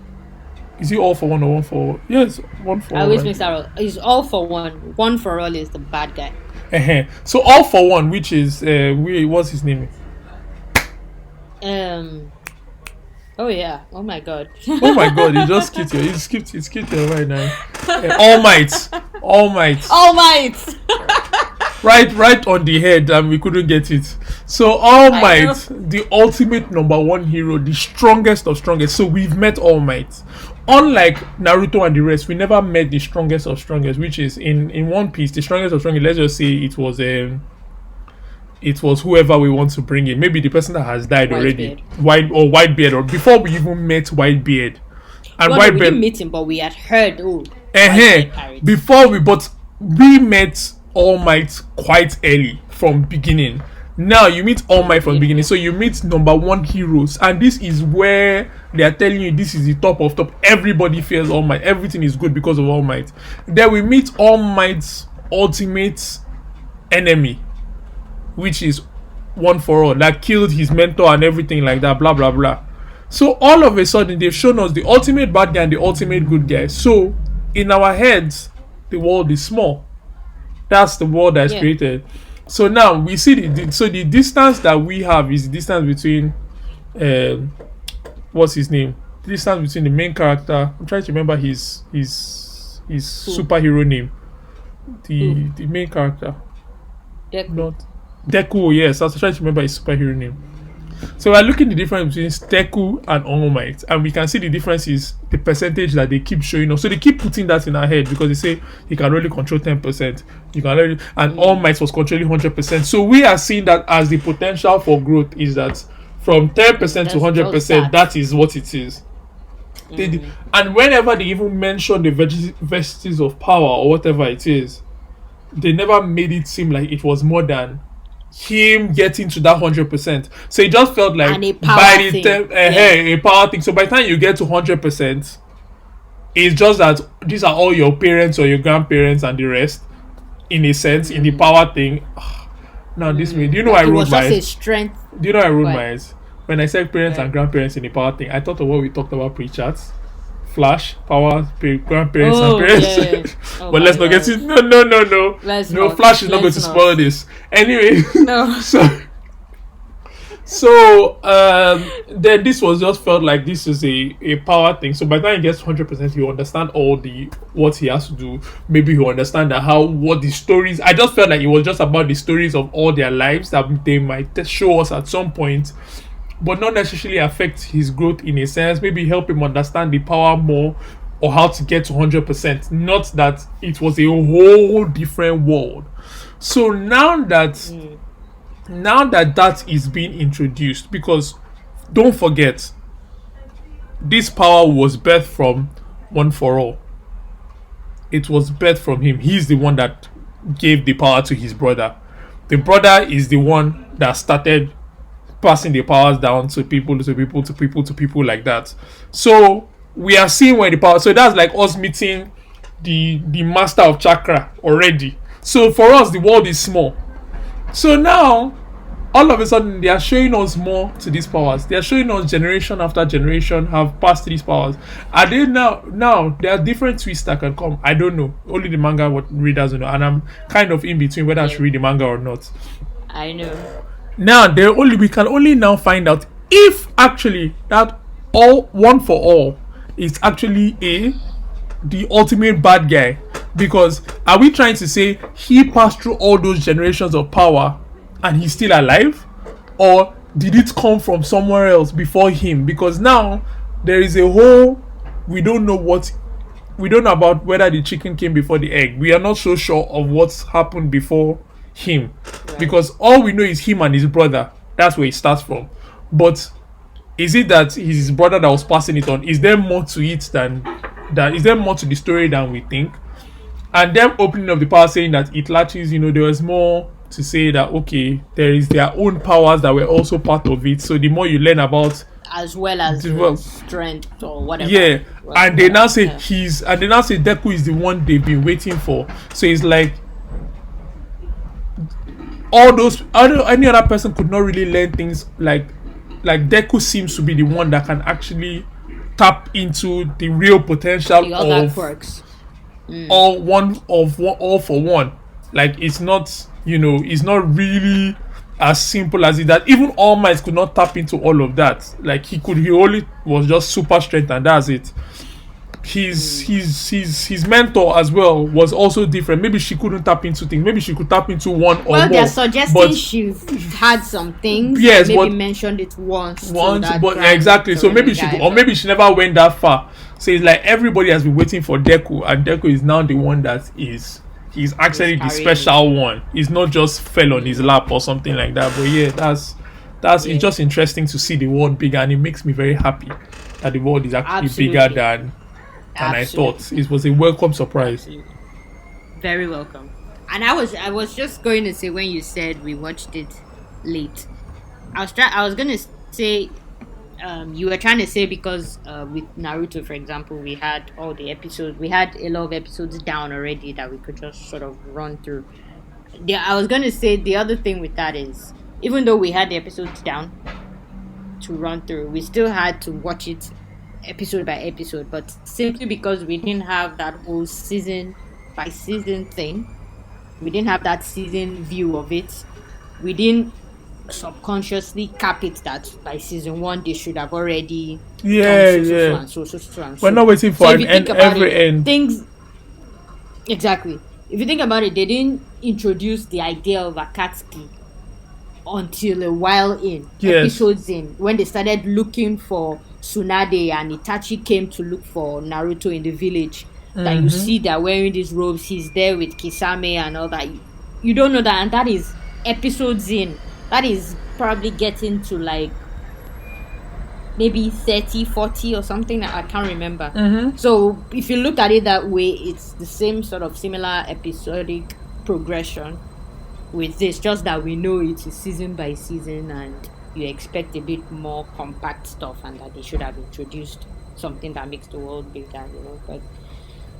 is he All for One or One for? Yes, One for I All. always Right? mix that up. It's All for One. One for All is the bad guy. So all for one, which is what's his name? Um. Oh yeah. Oh my god. Oh my god, he just skipped here. He skipped here right now. All Might. All Might. All Might. Right on the head, and we couldn't get it. So All I Might, know. the ultimate number one hero, the strongest of strongest. So we've met All Might. Unlike Naruto and the rest, we never met the strongest of strongest, which is in One Piece. The strongest of strongest. Let's just say it was whoever we want to bring in. Maybe the person that has died already, Whitebeard, or before we even met Whitebeard. And Well, no, we Whitebeard, didn't meet him, but we had heard. Oh, Whitebeard pirates. but we met All Might quite early from beginning. Now you meet All Might from beginning, so you meet number one heroes, and this is where they are telling you this is the top of top. Everybody fears All Might. Everything is good because of All Might. Then we meet All Might's ultimate enemy, which is One for All, that killed his mentor and everything like that, blah blah blah. So all of a sudden they've shown us the ultimate bad guy and the ultimate good guy. So in our heads, the world is small. That's the world that's created. So now we see the distance that we have is the distance between what's his name? The distance between the main character. I'm trying to remember his superhero name. The main character. Deku. Not Deku, yes. I was trying to remember his superhero name. So we're looking at the difference between Deku and All Might, and we can see the difference is the percentage that they keep showing us. So they keep putting that in our head because they say you can only control 10%. You can only, and All Might was controlling 100%. So we are seeing that as the potential for growth is that from 10% to 100%, that is what it is. And whenever they even mention the vestiges of power or whatever it is, they never made it seem like it was more than him getting to that 100%. So it just felt like a power by the thing. a power thing. So by the time you get to 100%, it's just that these are all your parents or your grandparents and the rest, in a sense, in the power thing. Now this way, do you know I wrote my strength? Do you know I wrote my eyes? When I said parents and grandparents in the power thing, I thought of what we talked about pre-chats. Flash, power, grandparents, and parents. But let's not get it. No. Flash is not going to spoil this. Anyway, No. So then this was just felt like this is a power thing. So by the time he gets 100%, he'll understand all the what he has to do. Maybe he'll understand that what the stories. I just felt like it was just about the stories of all their lives that they might show us at some point, but not necessarily affect his growth in a sense. Maybe help him understand the power more or how to get to 100%. Not that it was a whole different world. So now that that is being introduced, because don't forget, this power was birthed from One for All. It was birthed from him. He's the one that gave the power to his brother. The brother is the one that started passing the powers down to people like that. So we are seeing where the power. So that's like us meeting the master of chakra already. So for us, the world is small. So now, all of a sudden, they are showing us more to these powers. They are showing us generation after generation have passed these powers. Are they now? Now there are different twists that can come. I don't know. Only the manga readers know, and I'm kind of in between whether I should read the manga or not. I know. Now we can only now find out if actually that all One for All is actually the ultimate bad guy. Because are we trying to say he passed through all those generations of power and he's still alive, or did it come from somewhere else before him? Because now there is a whole we don't know about whether the chicken came before the egg. We are not so sure of what's happened before him, because all we know is him and his brother. That's where it starts from. But is it that his brother that was passing it on? Is there more to it than that? Is there more to the story than we think? And them opening up the power, saying that it latches, there was more to say that there is their own powers that were also part of it. So the more you learn about, as well as strength or whatever. Yeah, and they now say Deku is the one they've been waiting for. So it's like any other person could not really learn things like Deku seems to be the one that can actually tap into the real potential of quirks. All for one. Like it's not It's not really as simple as it that. Even All Might could not tap into all of that. Like he only was just super strength and that's it. His mentor as well was also different. Maybe she couldn't tap into things. Maybe she could tap into one or Well, more. they're suggesting But she had some things. yes, Maybe but mentioned it once. but exactly. So maybe maybe she never went that far. So it's like everybody has been waiting for Deku, and Deku is now the one that he's actually the special one. He's not just fell on his lap or something like that. But yeah, that's it's just interesting to see the world bigger, and it makes me very happy that the world is actually bigger than I thought. It was a welcome surprise. Absolutely. Very welcome. And I was just going to say, when you said we watched it late, I was going to say, you were trying to say because with Naruto, for example, we had all the episodes. We had a lot of episodes down already that we could just sort of run through. I was going to say the other thing with that is, even though we had the episodes down to run through, we still had to watch it episode by episode. But simply because we didn't have that whole season by season thing, we didn't have that season view of it, we didn't subconsciously cap it that by season 1 they should have already done so. We're not waiting for an end, every end. Things exactly. If you think about it, they didn't introduce the idea of Akatsuki until a while in, episodes in, when they started looking for Tsunade and Itachi came to look for Naruto in the village. That you see they're wearing these robes, he's there with Kisame and all that. You don't know that, and that is episodes in. That is probably getting to like maybe 30, 40 or something that I can't remember. So if you look at it that way, it's the same sort of similar episodic progression with this, just that we know it is season by season and you expect a bit more compact stuff, and that they should have introduced something that makes the world bigger, but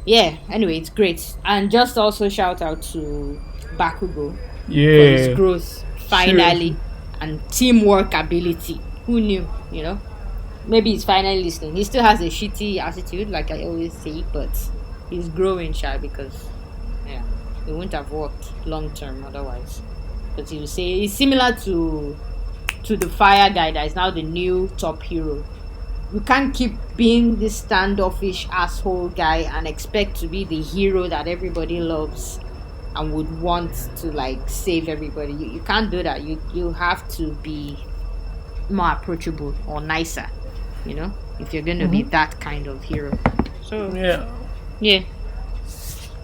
yeah, anyway, it's great. And just also shout out to Bakugo for his growth finally, and teamwork ability. Who knew, maybe he's finally listening. He still has a shitty attitude, like I always say, but he's growing, because it wouldn't have worked long term otherwise. But he will say he's similar to the fire guy that is now the new top hero. You can't keep being this standoffish asshole guy and expect to be the hero that everybody loves and would want to like save everybody. You can't do that. You have to be more approachable or nicer, if you're gonna be that kind of hero. So yeah.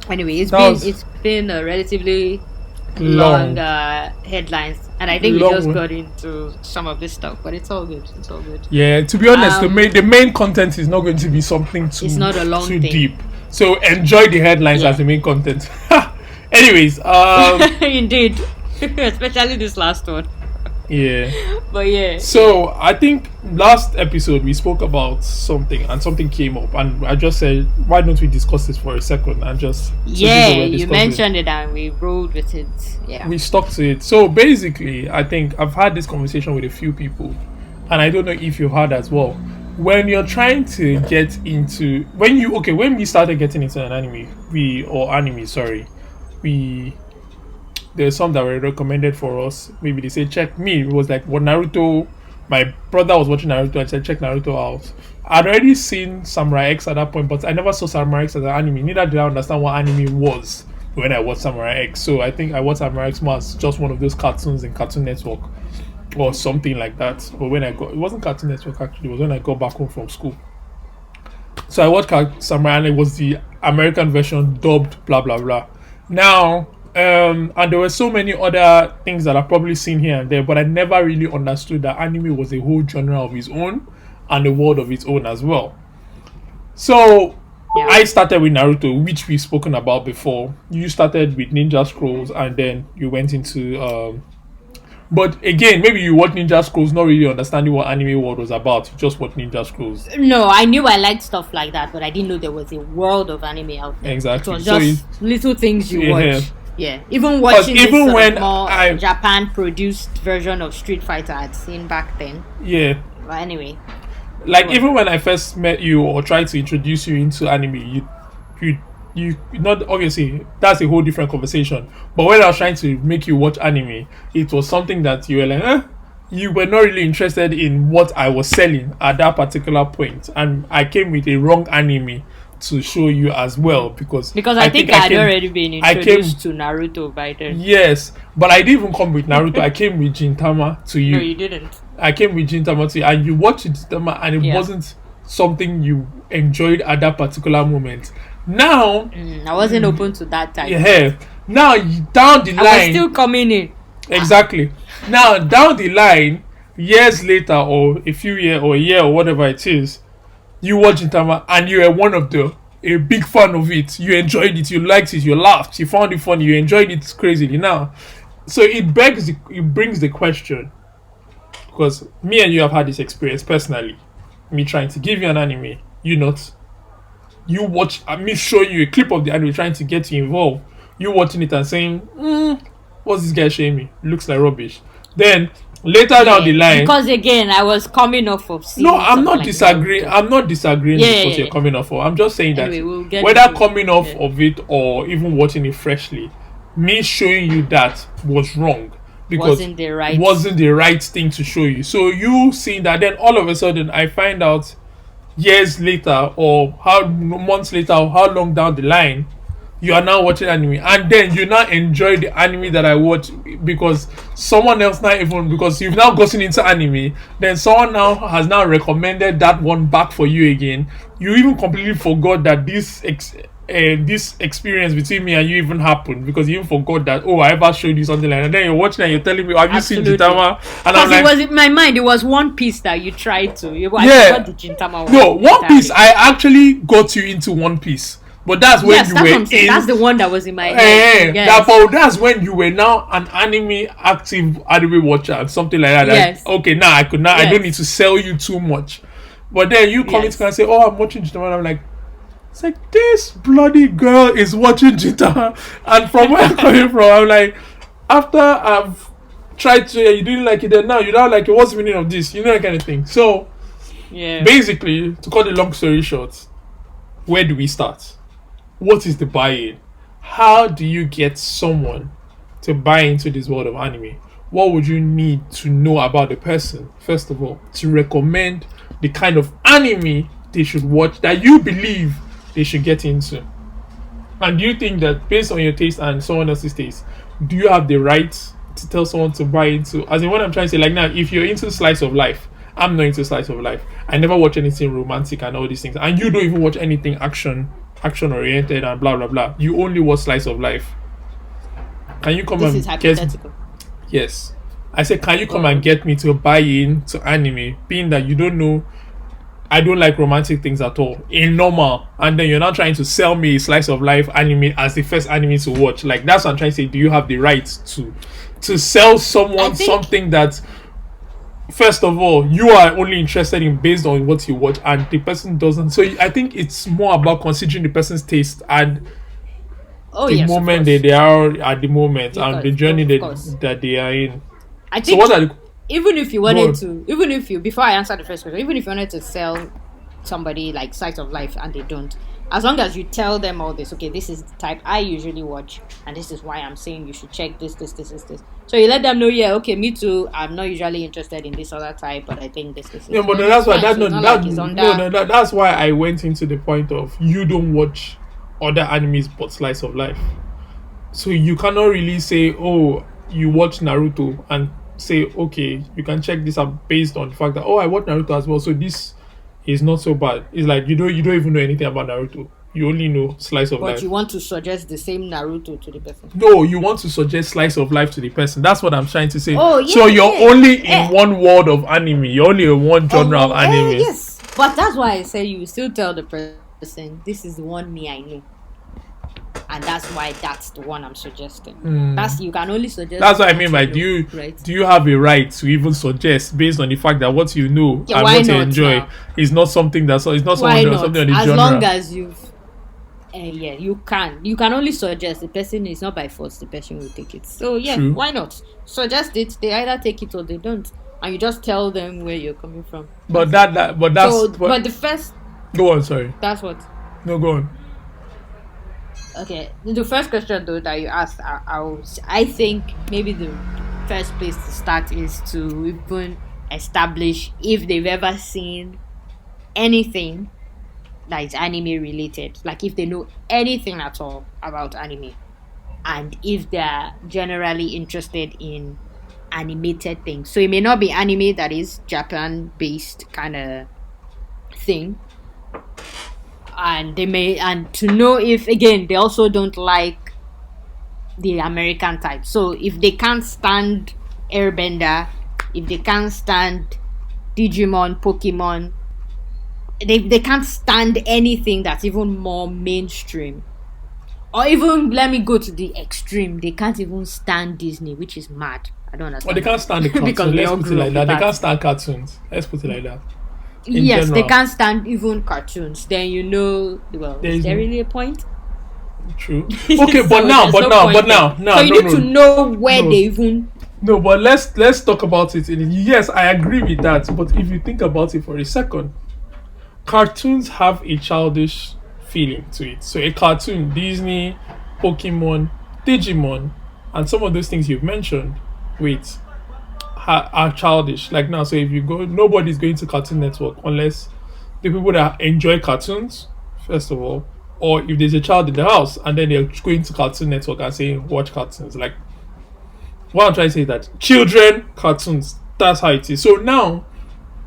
Anyway, it's been a relatively long headlines, and I think we just got into some of this stuff, but it's all good. Yeah, to be honest, the main content is not going to be something too, it's not a long too thing. deep. So enjoy the headlines as the main content. Anyways, indeed, especially this last one. Yeah. But yeah. So I think last episode we spoke about something and something came up, and I just said, why don't we discuss this for a second and just you mentioned it and we rolled with it. Yeah. We stuck to it. So basically, I think I've had this conversation with a few people, and I don't know if you've had as well. When you're trying to get into when we started getting into an anime, there's some that were recommended for us. Maybe they said check me. It was like what Naruto. My brother was watching Naruto and said check Naruto out. I'd already seen Samurai X at that point, but I never saw Samurai X as an anime. Neither did I understand what anime was when I watched Samurai X. So I think I watched Samurai X more as just one of those cartoons in Cartoon Network or something like that. But it wasn't Cartoon Network actually. It was when I got back home from school. So I watched Samurai, and it was the American version dubbed blah blah blah. Now. And there were so many other things that I've probably seen here and there, but I never really understood that anime was a whole genre of its own and a world of its own as well. So I started with Naruto, which we've spoken about before. You started with Ninja Scrolls, and then you went into but again, maybe you watched Ninja Scrolls not really understanding what anime world was about. You just watched Ninja Scrolls. No, I knew I liked stuff like that, but I didn't know there was a world of anime out there. Exactly. It was just little things you watch. Yeah, even watching more Japan produced version of Street Fighter I'd seen back then. Yeah. But anyway. Like even when I first met you or tried to introduce you into anime, you you not obviously that's a whole different conversation. But when I was trying to make you watch anime, it was something that you were like, you were not really interested in what I was selling at that particular point, and I came with a wrong anime to show you as well because I think I had already been I introduced to Naruto by then. Yes, but I didn't even come with Naruto. I came with Gintama to you. No, you didn't. I came with Gintama to you, and you watched Gintama, and it wasn't something you enjoyed at that particular moment. Now, I wasn't open to that type. Yeah. Now down the line, I was still coming in. Exactly. Now down the line, years later, or a few years, or a year, or whatever it is, you watch Gintama, and you were one of a big fan of it. You enjoyed it. You liked it. You laughed. You found it funny. You enjoyed it crazily. Now, so it brings the question, because me and you have had this experience personally. Me trying to give you an anime, you watch me showing you a clip of the anime trying to get you involved. You watching it and saying, "What's this guy showing me? Looks like rubbish." Then later down the line, because again, I was coming off of. No, I'm not disagreeing. I'm not disagreeing with what you're coming off of. I'm just saying that whether coming off of it or even watching it freshly, me showing you that was wrong. Because wasn't the right thing to show you. So you seeing that, then all of a sudden I find out years later or months later or how long down the line you are now watching anime, and then you now enjoy the anime that I watch because someone else because you've now gotten into anime, then someone now has now recommended that one back for you again. You even completely forgot that this experience between me and you even happened, because you even forgot that I ever showed you something like that. And then you're watching and you're telling me, have you seen Gintama? And because it was in my mind, it was One Piece that you tried to. I forgot the Gintama. No, One Piece. I actually got you into One Piece, but that's when you were in. That's the one that was in my head. That's when you were now an active anime watcher and something like that. Yes. Okay, now I could I don't need to sell you too much. But then you come into and say, I'm watching Gintama, and I'm like, it's like, this bloody girl is watching Gintama. And from where I'm coming from, I'm like, after I've tried to, you didn't like it, then now you don't like it, what's the meaning of this? That kind of thing. So, basically, to cut the long story short, where do we start? What is the buy-in? How do you get someone to buy into this world of anime? What would you need to know about the person, first of all, to recommend the kind of anime they should watch that you believe they should get into? And do you think that based on your taste and someone else's taste, do you have the right to tell someone to buy into? As in, what I'm trying to say, like, now, if you're into slice of life, I'm not into slice of life. I never watch anything romantic and all these things, and you don't even watch anything action oriented and blah blah blah. You only watch slice of life. Can you come is hypothetical. Yes, I said, can you come and get me to buy into anime, being that you don't know I don't like romantic things at all in normal, and then you're not trying to sell me a slice of life anime as the first anime to watch? Like, that's what I'm trying to say. Do you have the right to sell someone something that, first of all, you are only interested in based on what you watch, and the person doesn't? So I think it's more about considering the person's taste and the moment they are at the moment, and the journey that they are in. I think even if you wanted to, before I answer the first question, even if you wanted to sell somebody like slice of life and they don't, as long as you tell them all this, okay, this is the type I usually watch, and this is why I'm saying you should check this. So you let them know, okay, me too, I'm not usually interested in this other type, but I think this. Yeah, but that's why that's why I went into the point of, you don't watch other animes but slice of life. So you cannot really say, you watch Naruto and say, okay, you can check this out based on the fact that, I watch Naruto as well, so this is not so bad. It's like you don't even know anything about Naruto. You only know slice of life. But you want to suggest the same Naruto to the person. No, you want to suggest slice of life to the person. That's what I'm trying to say. So you're only in one world of anime. You're only in one genre of anime. Yes. But that's why I say you still tell the person, this is the one me I know. And that's why that's the one I'm suggesting. That's, you can only suggest. That's what I mean by, do you have a right to even suggest based on the fact that what you know and what you enjoy is not something that's something on the genre? As long as you've you can only suggest. The person is not by force, the person will take it. So True. Why not suggest it? They either take it or they don't, and you just tell them where you're coming from. But the first. Go on, sorry. That's what. No, go on. Okay, the first question though that you asked, I think maybe the first place to start is to even establish if they've ever seen anything that is anime related, like if they know anything at all about anime, and if they're generally interested in animated things. So it may not be anime that is Japan based kind of thing, and they may, and to know if again they also don't like the American type. So if they can't stand Airbender, if they can't stand Digimon, Pokemon, they can't stand anything that's even more mainstream. Or even let me go to the extreme. They can't even stand Disney, which is mad. I don't Or they understand can't stand the because cartoons. we Let's all put it grew like up that. with They that. can't stand cartoons. Let's put it like that. In Yes, they general, can't stand even cartoons. Then you know, well, there is is there no really a point? true. Okay, but So now, there's but no now, point but there. now, So now, you no, need to no, know where no, they even. no. But let's talk about it. Yes, I agree with that. But if you think about it for a second, cartoons have a childish feeling to it. So a cartoon, Disney, Pokemon, Digimon, and some of those things you've mentioned, wait, are childish. Like now, so if you go, nobody's going to Cartoon Network unless the people that enjoy cartoons, first of all, or if there's a child in the house and then they're going to Cartoon Network and saying watch cartoons. Like what I'm trying to say is that children cartoons. That's how it is. So now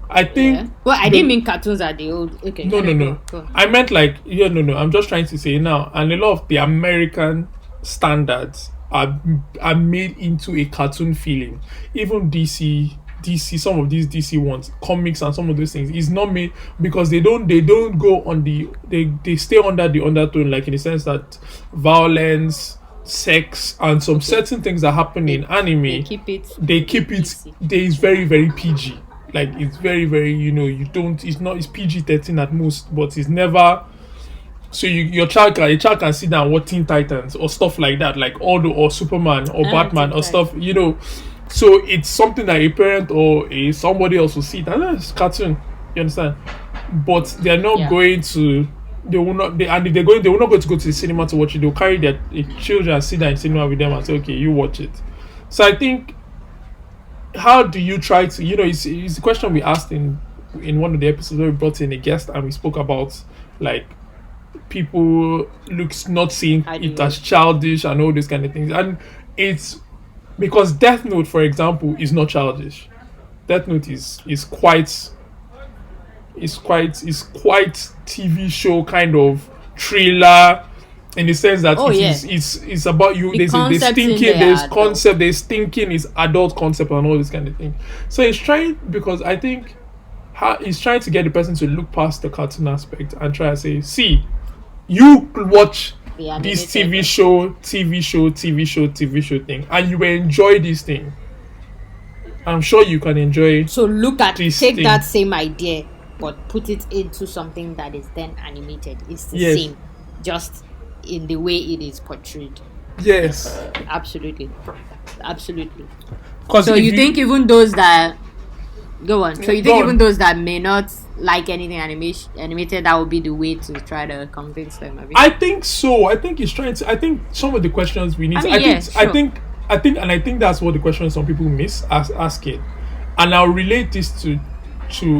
I Yeah. think Well, I didn't the mean cartoons are the old. Okay, no, no, anyway, no. go on. I meant like yeah, no, no. I'm just trying to say now, and a lot of the American standards are made into a cartoon feeling. Even DC, some of these DC ones, comics and some of those things, is not made because they don't go on they stay under the undertone, like in the sense that violence, sex, and some Okay, certain things that happen in they anime keep it they keep it PC. there is very very PG. Like it's very very you don't it's not it's PG-13 at most, but it's never so your child can sit down watching Titans or stuff like that, like all the or Superman or Batman Teen or stuff, Titans. So it's something that a parent or a somebody else will see. And it's cartoon, you understand? But they're not Yeah. going to. They will not. And if they're going, they will not going to go to the cinema to watch it. They'll carry their children and sit down in cinema with them and say, "Okay, you watch it." So I think, how do you try to? It's the question we asked in one of the episodes where we brought in a guest and we spoke about like people looks not seeing How do it you? as childish and all these kind of things, and it's because Death Note, for example, is not childish. Death Note is quite TV show kind of thriller in the sense that Oh it yeah, is it's about you. the There's concepts in thinking, there there's are adult. concept, there's thinking, is adult concept and all this kind of thing. So it's trying because I think he's trying to get the person to look past the cartoon aspect and try to say, see, you watch The this animated TV one. show, TV show, TV show, TV show thing, and you will enjoy this thing. I'm sure you can enjoy So look at this take that thing. same idea, but put it into something that is then animated. It's the Yes, same, just in the way it is portrayed. Yes, yes. absolutely, absolutely. Because So if you think you even those that go on? So you go think even on, those that may not like anything animated, that would be the way to try to convince them of it? I think so. I think he's trying to. I think some of the questions we need. I To, mean, yeah, sure. and I think that's what the questions some people miss asking, and I'll relate this to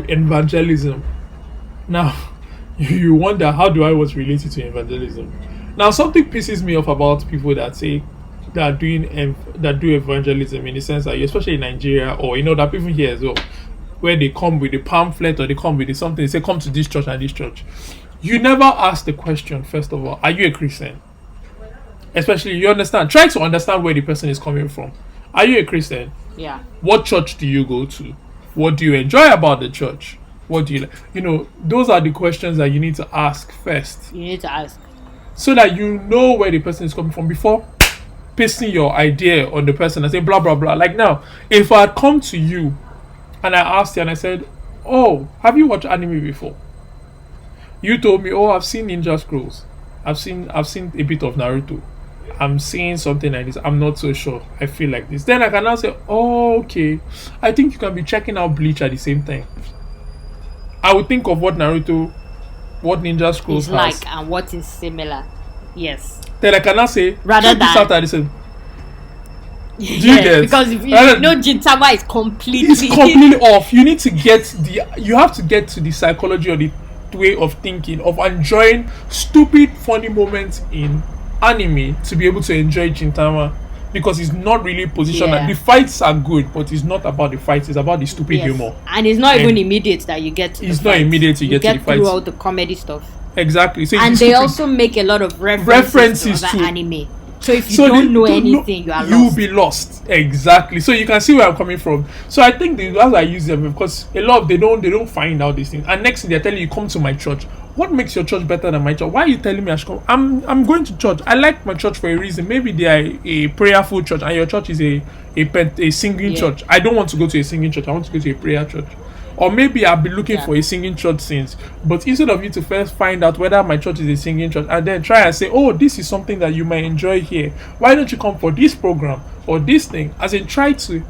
evangelism. Now, you wonder how do I was related to evangelism? Now, something pisses me off about people that say that do evangelism in the sense that, especially in Nigeria or that people here as well, where they come with a pamphlet or they come with something, they say, come to this church and this church. You never ask the question, first of all, are you a Christian? Especially, you understand. Try to understand where the person is coming from. Are you a Christian? Yeah, What church do you go to? What do you enjoy about the church? What do you like? Those are the questions that you need to ask first you need to ask. so that you know where the person is coming from before pasting your idea on the person and say blah blah blah. Like now, if I had come to you and I asked you and I said, "Oh, have you watched anime before?" You told me, "Oh, I've seen Ninja Scrolls. I've seen a bit of Naruto. I'm seeing something like this. I'm not so sure. I feel like this." Then I can now say, "Oh, okay. I think you can be checking out Bleach at the same time." I would think of what Ninja Scrolls Is has. like and what is similar. Yes. then I cannot say Rather check this out than at the same. Do you yes, get? because if you Rather- know Gintama is it's completely completely off. You need to get the you have to get to the psychology or the way of thinking of enjoying stupid funny moments in anime to be able to enjoy Gintama because it's not really positioned. yeah. The fights are good, but it's not about the fights. It's about the stupid Yes, humor. and it's not And even immediate that you get to it's the not fights. immediate you get to the fights. throughout the comedy stuff. Exactly. So And it's they stupid. also make a lot of References references to to- other anime. So if you So don't they know don't anything, you are you'll lost. be lost. Exactly. So you can see where I'm coming from. So I think as I use them because a lot of they don't find out these things. And next thing they're telling you, come to my church. What makes your church better than my church? Why are you telling me I should come? I'm going to church. I like my church for a reason. Maybe they are a prayerful church and your church is a singing Yeah. church. I don't want to go to a singing church. I want to go to a prayer church. Or maybe I've been looking Yeah. for a singing church since. But instead of you to first find out whether my church is a singing church and then try and say, oh, this is something that you might enjoy here. Why don't you come for this program or this thing? As in try to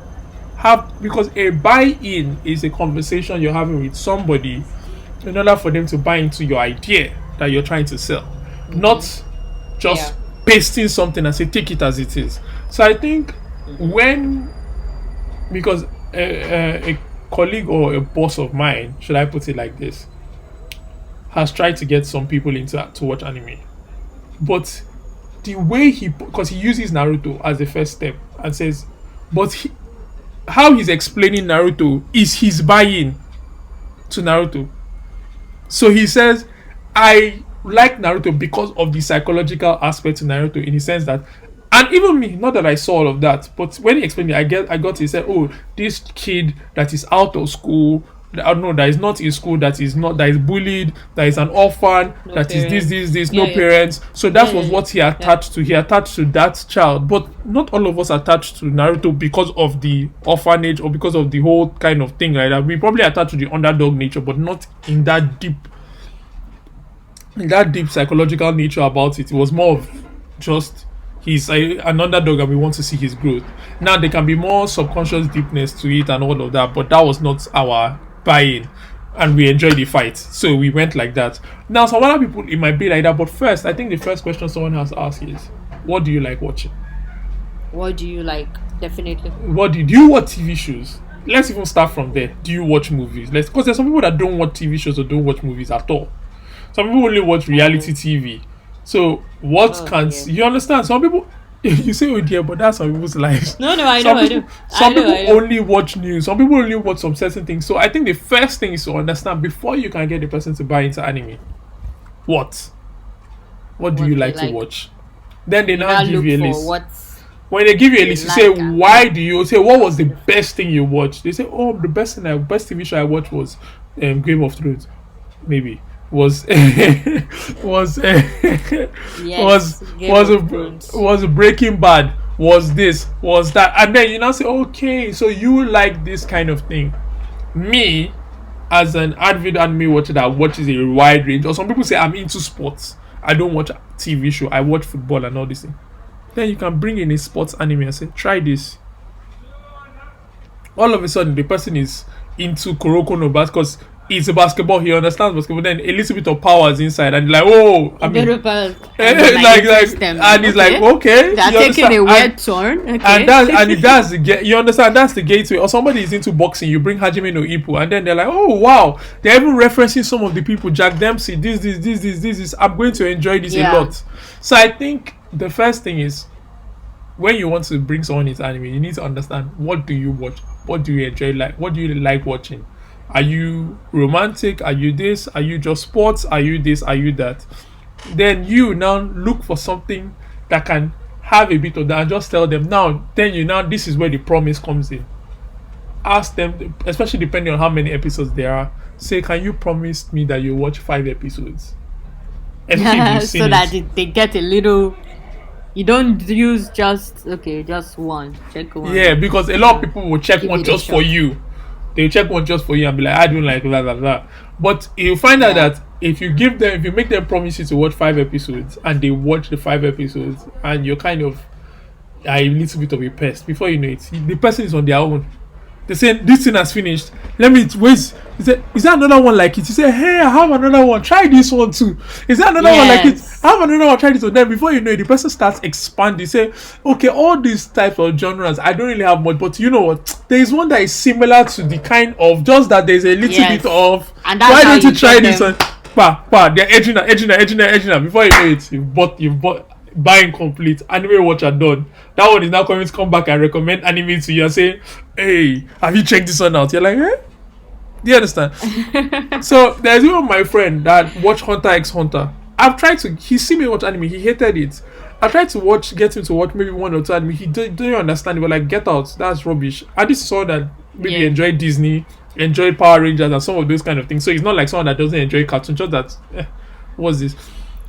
have, because a buy-in is a conversation you're having with somebody in order for them to buy into your idea that you're trying to sell. Not just Yeah. pasting something and say, take it as it is. So I think when, because a colleague or a boss of mine, should I put it like this, has tried to get some people to watch anime, but the way because he uses Naruto as the first step and says, but how he's explaining Naruto is his buy-in to Naruto. So he says, I like Naruto because of the psychological aspect to Naruto in the sense that, and even me, not that I saw all of that, but when he explained it, I got he said, oh, this kid that is out of school, I don't know, that is not in school, that is bullied, that is an orphan, No that is parents. this, Yeah, no yeah. parents. So that was Yeah, what he attached to. He attached to that child, but not all of us attached to Naruto because of the orphanage or because of the whole kind of thing like that. We probably attached to the underdog nature, but not in that deep psychological nature about it. It was more of just he's an underdog and we want to see his growth. Now there can be more subconscious deepness to it and all of that, but that was not our buy-in, and we enjoyed the fight, so we went like that. Now some other people it might be like that, but first I think the first question someone has asked is, what do you like watching? What do you like? Definitely. What do you watch TV shows? Let's even start from there. Do you watch movies? Because there's some people that don't watch TV shows or don't watch movies at all. Some people only watch reality TV. So what Oh, can dear. you understand? Some people you say oh dear, but that's some people's lives. No, I Some know, people, I some know. people only watch news. Some people only watch some certain things. So I think the first thing is to understand before you can get the person to buy into anime. What do What you they like to like. watch? Then they You now now give look you a for list. what's When they give you a they list, you like say and- why do you say what was the best thing you watched? They say oh the best TV show I watched was Game of Thrones, maybe was was Yes, Game of Thrones. was Breaking Bad, was this, was that, and then you now say okay, so you like this kind of thing. Me, as an avid anime watcher that watches a wide range, or some people say I'm into sports. I don't watch TV show. I watch football and all this thing. Then you can bring in a sports anime and say, try this. All of a sudden, the person is into Kuroko no Bas because it's a basketball. He understands basketball. Then a little bit of power is inside, and like, oh, I mean, and he's like, okay, they're you taking a understand? weird turn. Okay. And that's the you understand, that's the gateway. Or somebody is into boxing, you bring Hajime no Ippo, and then they're like, oh wow, they're even referencing some of the people, Jack Dempsey, this. I'm going to enjoy this a Yeah. lot. So I think the first thing is when you want to bring someone into anime, you need to understand what do you watch, what do you enjoy, like what do you like watching. Are you romantic? Are you this? Are you just sports? Are you this? Are you that? Then you now look for something that can have a bit of that and just tell them this is where the promise comes in. Ask them, especially depending on how many episodes there are, say, can you promise me that you watch 5 episodes? And if you've seen so it. that they get a little. You don't use just one. Check one. Yeah, because a lot of people will check Give one it a just for shot. you. They'll check one just for you and be like, I don't like blah blah blah. But you find out Yeah. that if you make them promise you to watch 5 episodes and they watch the 5 episodes and you're kind of a little bit of a pest, before you know it, the person is on their own. They say this thing has finished. Let me wait. He said, "Is there another one like it?" He said, "Hey, I have another one. Try this one too. Is there another one like it? Yes. I have another one. Try this one." Then before you know it, the person starts expanding. Say, "Okay, all these types of genres, I don't really have much, but you know what? There is one that is similar to the kind of just that there's a little Yes. bit of. And that's Why how don't you you try get this them. one?" They're edging out. Before you know it, you've bought buying complete anime watcher done. That one is now coming to come back and recommend anime to you and say, "Hey, have you checked this one out?" You're like, "Eh?" Do you understand? So there's even my friend that watched Hunter x Hunter. I've tried to. He see me watch anime. He hated it. I tried to get him to watch maybe one or two anime. He didn't understand it. But like, get out. That's rubbish. And this is someone that maybe Yeah. enjoyed Disney, enjoyed Power Rangers, and some of those kind of things. So it's not like someone that doesn't enjoy cartoons. Just that, what's this?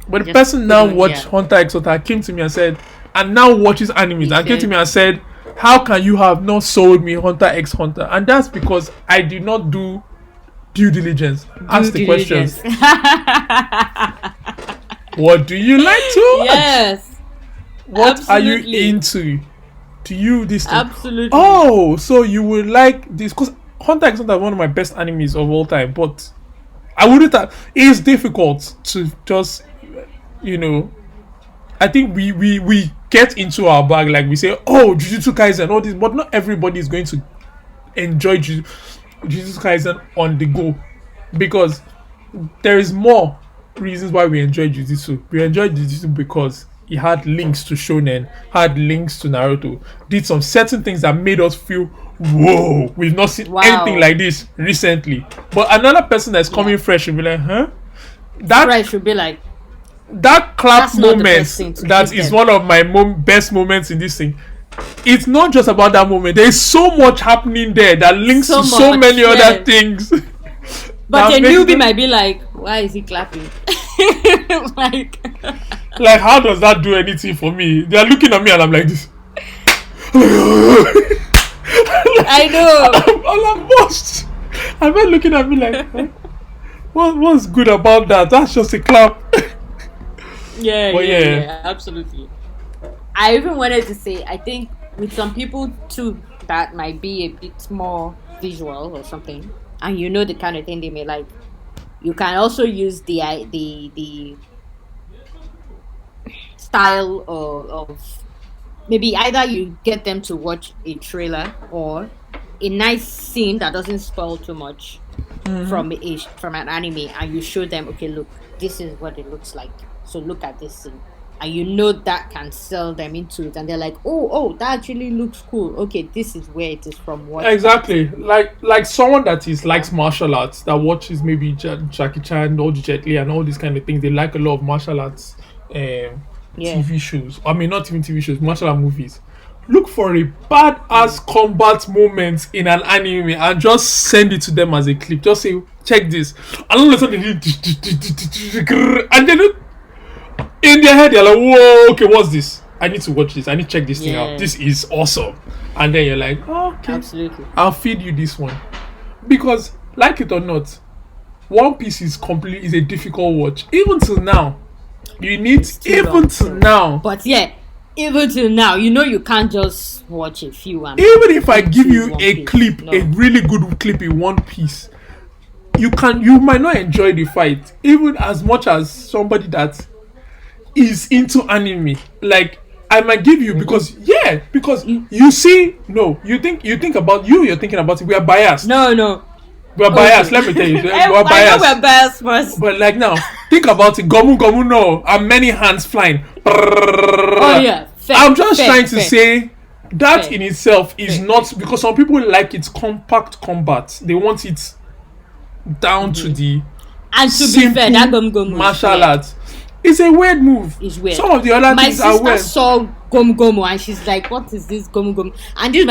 But the Just person now couldn't, watched yeah. Hunter x Hunter, came to me and said, and now watches animes, He and came to said- me and said, "How can you have not sold me Hunter x Hunter?" And that's because I did not do due diligence. Ask the Due questions. diligence. What do you like to watch? Yes. What are you absolutely. into? Do you this thing? Absolutely. Oh, so you would like this? Because Hunter x Hunter is one of my best animes of all time. But I wouldn't have. It's difficult to just, you know. I think we get into our bag, like we say, "Oh, Jujutsu Kaisen," all this, but not everybody is going to enjoy Jujutsu Kaisen on the go, because there is more reasons why we enjoy Jujutsu. We enjoy Jujutsu because it had links to Shonen, had links to Naruto, did some certain things that made us feel, whoa, we've not seen Wow. anything like this recently. But another person that's coming fresh will be like, huh? That Right should be like, that clap That's not the moment, best thing to that keep is them. one of my best moments in this thing. It's not just about that moment. There is so much happening there that links So to so much, many other yes. things. but That a makes newbie them- might be like, why is he clapping? Like, Like, how does that do anything for me? They are looking at me and I'm like this. I know. I'm lost. I'm not looking at me like, huh? What's good about that? That's just a clap. Yeah, But yeah, yeah. yeah, absolutely. I even wanted to say, I think with some people too, that might be a bit more visual or something, and you know the kind of thing they may like. You can also use the style of maybe either you get them to watch a trailer or a nice scene that doesn't spoil too much from an anime, and you show them, okay, look, this is what it looks like, so look at this scene, and you know that can sell them into it, and they're like, oh, that actually looks cool, okay, this is where it is from, what Exactly. Like someone that is likes martial arts, that watches maybe Jackie Chan or Jet Li and all these kind of things. They like a lot of martial arts Yeah. TV shows. I mean, not even TV shows, martial art movies. Look for a badass combat moment in an anime and just send it to them as a clip. Just say, check this. And all of a sudden, and then in their head, they're like, whoa, okay, what's this? I need to watch this. I need to check this thing Yeah. out. This is awesome. And then you're like, oh, okay, Absolutely. I'll feed you this one. Because, like it or not, One Piece is a difficult watch. Even till now. You need, too even long, till too. now. But yeah, even till now, you can't just watch a few and Even if I give into you One a Piece. clip, No. a really good clip in One Piece, you might not enjoy the fight, even as much as somebody that is into anime. Like, I might give you because you see, no, you think about you're thinking about it. We are biased. No. We are biased. Okay. Let me tell you, we I are know biased. we're biased first. But like now, think about it. Gomu gomu no, and many hands flying. Oh yeah. Fair, I'm just fair, trying to fair. say that Fair. in itself is Fair. not, because some people like it compact combat. They want it down to the And to be simple fair, that gum martial arts. It's a weird move. It's weird. Some of the other My things are sister weird. saw Gomu and she's like, "What is this Gomu?" And this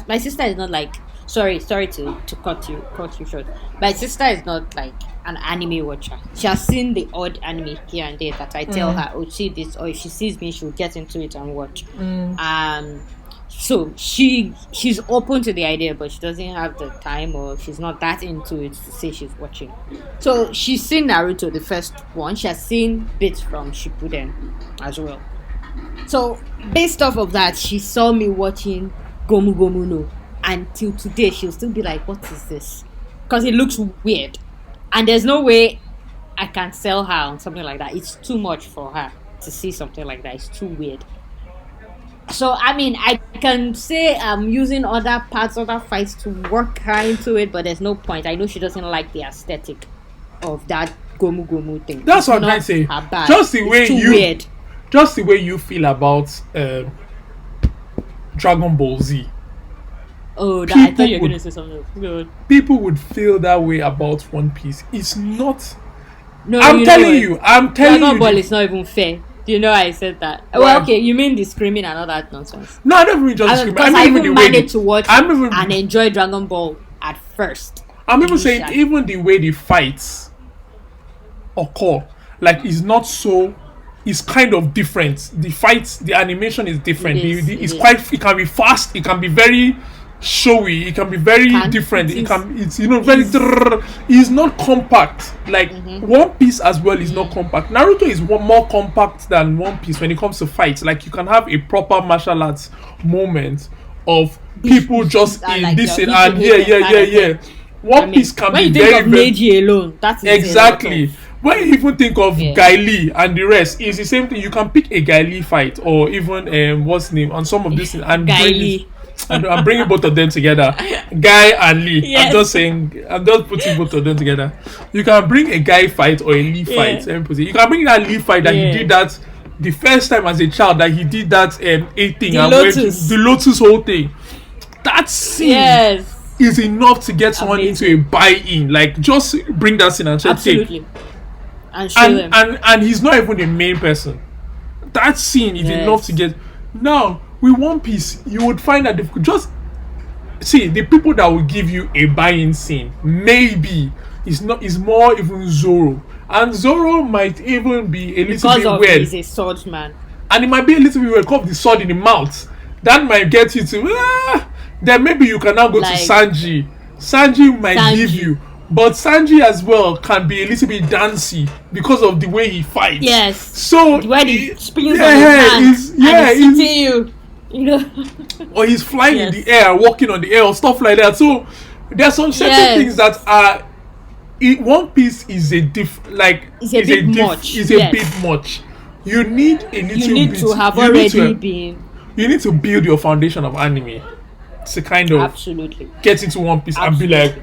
my sister is not like, sorry to cut you short. My sister is not like an anime watcher. She has seen the odd anime here and there that I tell her, "Oh, see this," or if she sees me, she'll get into it and watch. So she's open to the idea, but she doesn't have the time, or she's not that into it to say she's watching. So she's seen Naruto, the first one. She has seen bits from Shippuden as well. So based off of that, she saw me watching Gomu Gomu no, and till today she'll still be like, "What is this?" Because it looks weird, and there's no way I can sell her on something like that. It's too much for her to see something like that. It's too weird. So I mean, I can say I'm using other parts, other fights to work her into it, but there's no point. I know she doesn't like the aesthetic of that gomu gomu thing. That's It's what I'm not trying to say. her bag. Just the It's way too you, weird. just the way you feel about Dragon Ball Z. Oh, that, I thought People you were would- gonna say something else. Good. People would feel that way about One Piece. It's not. No, I'm you know telling what? you. I'm telling Dragon you. Ball is not even fair. Do you know I said that? Why? Well, okay, you mean the screaming and all that nonsense. No, I don't even just scream. Because I even managed to watch I'm even. and enjoy Dragon Ball at first. I'm even saying initially. even the way the fights occur, like, is not so. It's kind of different. The fights, the animation is different. It is, It's it is. quite. It can be fast. It can be very showy. It can be very different. It can. It's very. It's not compact. Like One Piece as well is not compact. Naruto is more compact than One Piece when it comes to fights. Like you can have a proper martial arts moment of people just And in like this you're and hitting it kind of yeah. One Piece can when be you think very of very Neji alone, that is a lot exactly. of- When you even think of Yeah. Guy Lee and the rest, it's the same thing. You can pick a Guy Lee fight or even what's his name on some of this and Guy bring Lee. it- and I'm bringing both of them together, Guy and Lee. Yes. I'm just saying, I'm just putting both of them together. You can bring a Guy fight or a Lee fight. Yeah. Let me put it. You can bring that Lee fight that Yeah. he did that the first time as a child that he did that a thing The and Lotus. the Lotus whole thing. That scene Yes, is enough to get someone into a buy-in. Like just bring that scene and say, "Take." absolutely. And show them. And he's not even the main person. That scene is Yes. enough to get. Now with One Piece, you would find that difficult. Just see the people that will give you a buy-in scene. Maybe it's not. It's more even Zoro, and Zoro might even be a little because bit of weird, he's a swordsman. and it might be a little bit weird. Cause of the sword in the mouth, that might get you to. Then maybe you can now go Like- to Sanji. Sanji might Sanji. give you. But Sanji as well can be a little bit dancey because of the way he fights. Yes. So When he spins yeah, on his hand he's- yeah, and he's he's- hitting you, you know. or he's flying Yes. in the air, walking on the air, or stuff like that. So there are some certain Yes. things that are. One Piece is a It's a bit much, Is yes. a bit much. You need a little. You need bit, to have you need already to- been You need to build your foundation of anime to kind of absolutely. get into One Piece and be Absolutely. like,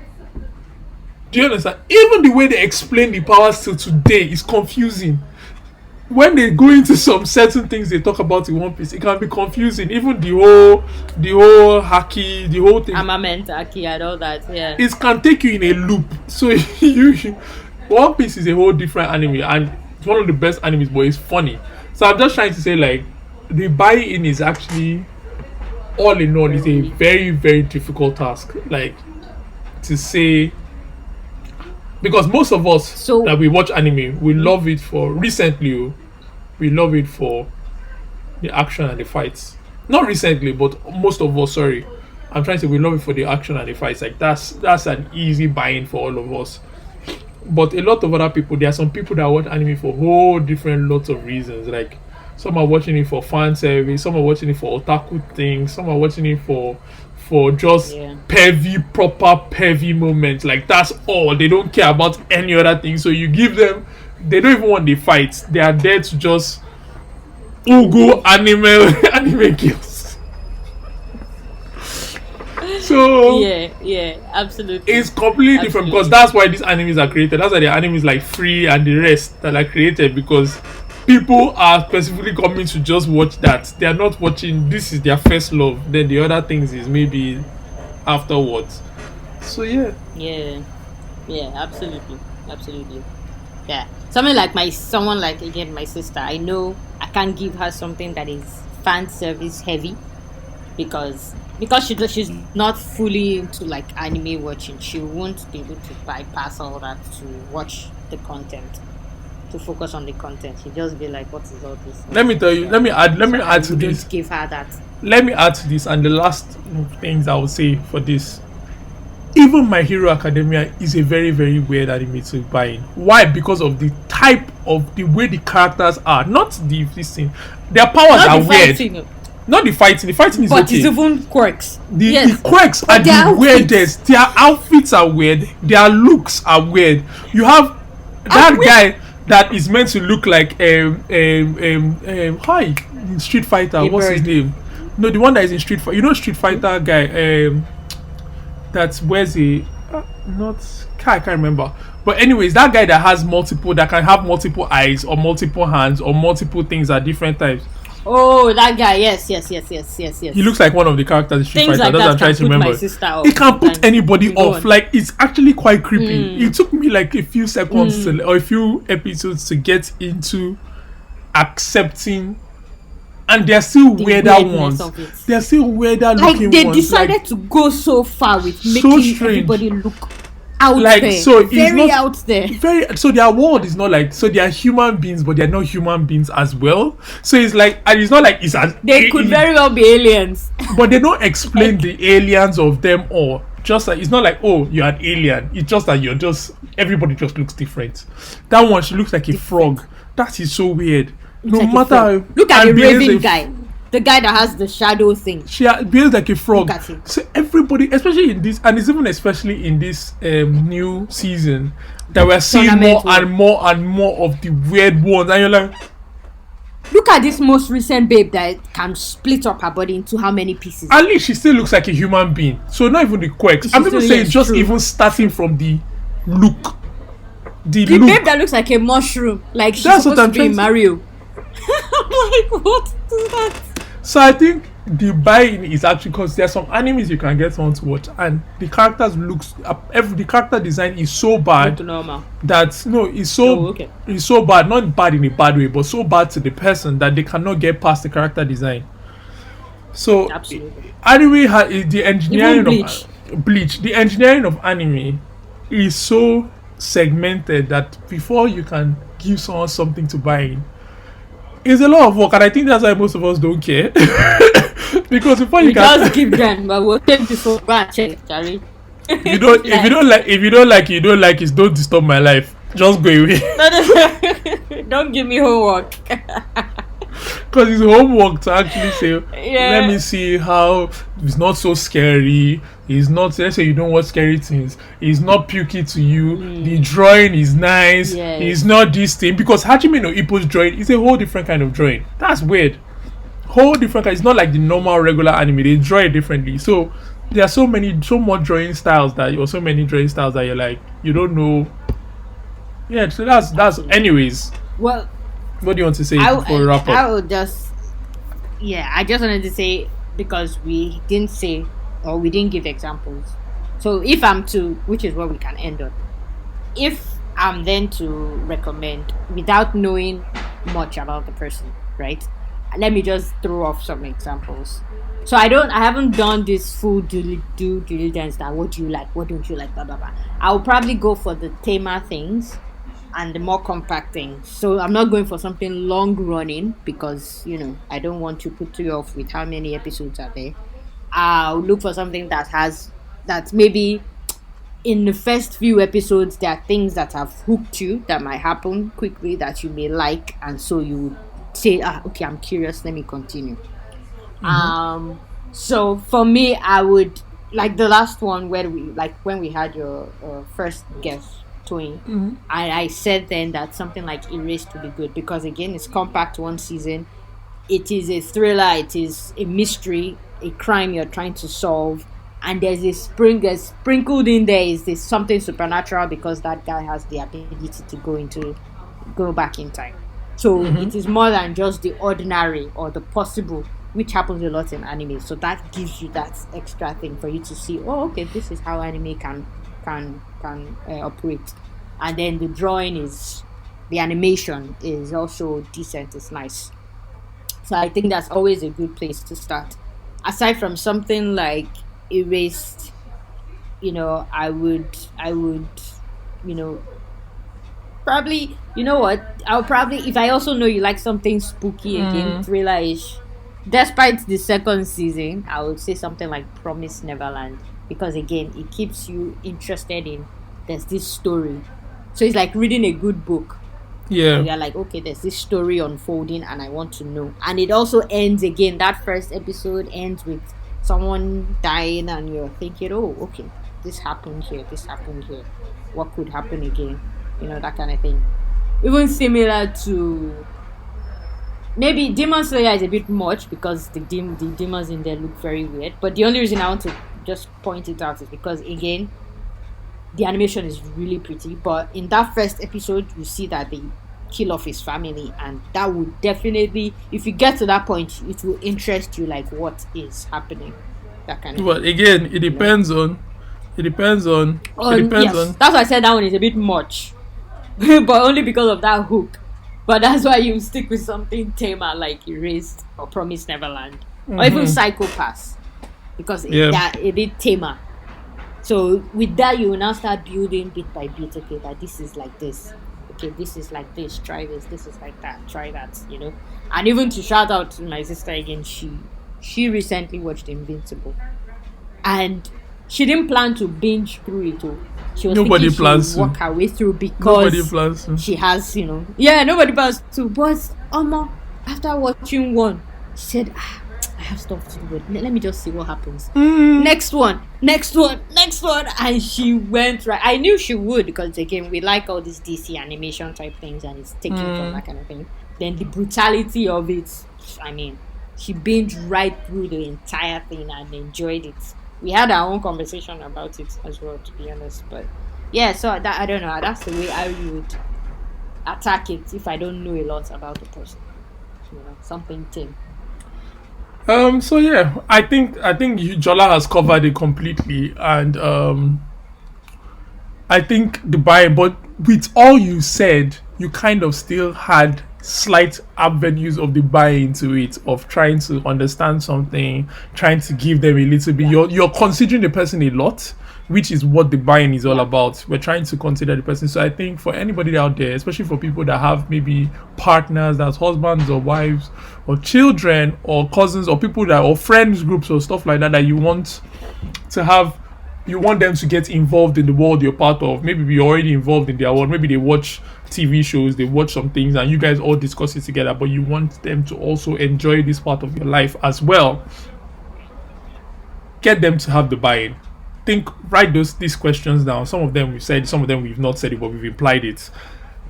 do you understand? Even the way they explain the powers till today is confusing. When they go into some certain things they talk about in One Piece, it can be confusing. Even the whole haki, the whole thing, Armament, Aki, and all that. Yeah. it can take you in a loop. So One Piece is a whole different anime, and it's one of the best animes, but it's funny. So I'm just trying to say, like, the buy-in is actually, all in all, is a very, very difficult task. Like, to say, because most of us So- that we watch anime, we love it for recently. We love it for the action and the fights. Not recently, but most of us. Sorry, I'm trying to say we love it for the action and the fights. Like that's an easy buy-in for all of us. But a lot of other people, there are some people that watch anime for whole different lots of reasons. Like some are watching it for fan service, some are watching it for otaku things, some are watching it for just Yeah. proper pervy moments. Like that's all. They don't care about any other thing. So you give them, they don't even want the fights. They are there to just Ugo anime kills. So Yeah, absolutely. it's completely different because that's why these animes are created. That's why the animes like Free and the rest that are created, because people are specifically coming to just watch that. They are not watching, this is their first love, then the other things is maybe afterwards. So yeah. Yeah, absolutely. Yeah, someone like again my sister. I know I can't give her something that is fan service heavy because she's not fully into like anime watching. She won't be able to bypass all that to watch the content, to focus on the content. She'll just be like, "What is all this?" Let me tell you, let me add So to I this. wouldn't give her that. Let me add to this, and the last things I will say for this. Even My Hero Academia is a very, very weird anime to buy in. Why? Because of the type of the way the characters are, not this thing. Their powers Not are the weird. fighting. Not the fighting. The fighting is But okay. it's even quirks. The quirks are But their the weirdest. Their outfits are weird. Their looks are weird. You have that guy that is meant to look like hi in Street Fighter. A What's his bird. name? No, the one that is in Street Fighter. You know Street Fighter guy. That wears a not I can't remember. But anyways, that guy that has multiple that can have multiple eyes or multiple hands or multiple things at different times. Oh, that guy. Yes. He looks like one of the characters in Street Things Fighter. like That's what I'm that trying can to put remember. my sister off. It can put sometimes. anybody Go off. on. Like it's actually quite creepy. It took me like a few seconds or a few episodes to get into accepting. And they're still weirder weirdness ones. of it. They're still weirder Like looking they ones. decided to go so far with so making strange. everybody look out Like, there. so it's very not- out there. Very so their world is not like so they are human beings but they're not human beings as well, so it's like and it's not like it's as They could very well be aliens. but they don't explain the aliens of them all. Just like it's not like oh you're an alien, it's just that you're just everybody just looks different. That one she looks like a frog. That is so weird. No Like a matter frog. Look at and the behaves Raven a- guy. The guy that has the shadow thing. she behaves like a frog. Look at him. So everybody, especially in this, and it's even especially in this new season, that we're seeing more Tournament and more and more of the weird ones, and you're like, Look at this most recent babe that can split up her body into how many pieces? at least she still looks like a human being. So not even the quirks. I'm even still- saying yes, just true. even starting from the look, the The look. babe that looks like a mushroom, like she's That's what supposed I'm to be in trying Mario. I'm like, what is that? So I think the buy-in is actually because there's some animes you can get on to watch, and the characters looks the character design is so bad To normal. that no it's so Oh, okay. it's so bad, not bad in a bad way, but so bad to the person that they cannot get past the character design. So Absolutely. anime the engineering Even of Bleach, the engineering of anime is so segmented that before you can give someone something to buy in, it's a lot of work, and I think that's why most of us don't care. Because before you We can just give them, but we'll take this one. Go and check, Charlie. if you don't like it, don't disturb my life. Just go away. Don't give me homework. Because it's homework to actually say, Yeah. let me see how it's not so scary. It's not, let's say you don't watch scary things. It's not pukey to you. The drawing is nice. Yes. It's not this thing. Because Hajime no Ippo's drawing is a whole different kind of drawing. That's weird. Whole different kind. It's not like the normal regular anime. They draw it differently. So there are so more drawing styles that you're like, you don't know. Yeah, so that's anyways. Well, What do you want to say I before we wrap up? I would just, I just wanted to say, because we didn't say or we didn't give examples. So if I'm to, which is what we can end on, if I'm then to recommend without knowing much about the person, right? Let me just throw off some examples. So I haven't done this full due diligence that what do you like, what don't you like, blah blah blah. I'll probably go for the tamer things and the more compact things. So I'm not going for something long running because I don't want to put you off with how many episodes are there. I'll look for something that maybe in the first few episodes there are things that have hooked you that might happen quickly that you may like, and so you would say, okay, I'm curious, let me continue. So for me, I would like the last one where when we had your first guest Twin, I said then that something like Erased would be good because again it's compact, one season, it is a thriller, it is a mystery, a crime you're trying to solve, and there's sprinkled in there is this something supernatural because that guy has the ability to go back in time. So it is more than just the ordinary or the possible, which happens a lot in anime. So that gives you that extra thing for you to see, okay, this is how anime can operate. And then the animation is also decent, it's nice. So I think that's always a good place to start. Aside from something like Erased, I would probably, I'll probably, if I also know you like something spooky again, thriller-ish, despite the second season, I would say something like Promised Neverland, because again, it keeps you interested in, there's this story. So it's like reading a good book. Yeah. You're like, okay, there's this story unfolding and I want to know. And it also ends again. That first episode ends with someone dying and you're thinking, oh, okay, this happened here, this happened here. What could happen again? That kind of thing. Even similar to maybe Demon Slayer is a bit much because the demons in there look very weird. But the only reason I want to just point it out is because, again, the animation is really pretty. But in that first episode, you see that they kill off his family, and that would definitely, if you get to that point, it will interest you, like what is happening, that kind of But thing. again, it depends on. It depends on. It depends Yes, on. that's why I said that one is a bit much, but only because of that hook. But that's why you stick with something tamer like Erased or Promised Neverland, or even Psychopaths, because Yeah. they're a bit tamer. So with that, you will now start building bit by bit. Okay, that this is like this. Okay, this is like this. Try this. This is like that. Try that. And even to shout out to my sister again, she recently watched Invincible, and she didn't plan to binge through it. She was Nobody thinking plans she to. would work her way through Nobody because plans to. she has, yeah, nobody plans to. But after watching one, she said, I have stuff to do, but let me just see what happens. Next one, and she went right. I knew she would because, again, we like all these DC animation type things, and it's taken from that kind of thing. Then the brutality of it, I mean, she binged right through the entire thing and enjoyed it. We had our own conversation about it as well, to be honest. But yeah, so that, I don't know. That's the way I would attack it if I don't know a lot about the person. Something tame. So yeah, I think Jola has covered it completely, and I think the buy, but with all you said, you kind of still had slight avenues of the buy into it, of trying to understand something, trying to give them a little bit. You're considering the person a lot, which is what the buying is all about. We're trying to consider the person. So I think for anybody out there, especially for people that have maybe partners, that's husbands or wives or children or cousins or people that, or friends groups or stuff like that, that you want to have, you want them to get involved in the world you're part of. Maybe you're already involved in their world. Maybe they watch TV shows, they watch some things, and you guys all discuss it together. But you want them to also enjoy this part of your life as well. Get them to have the buy-in. Write these questions down. Some of them we've said, some of them we've not said it, but we've implied it.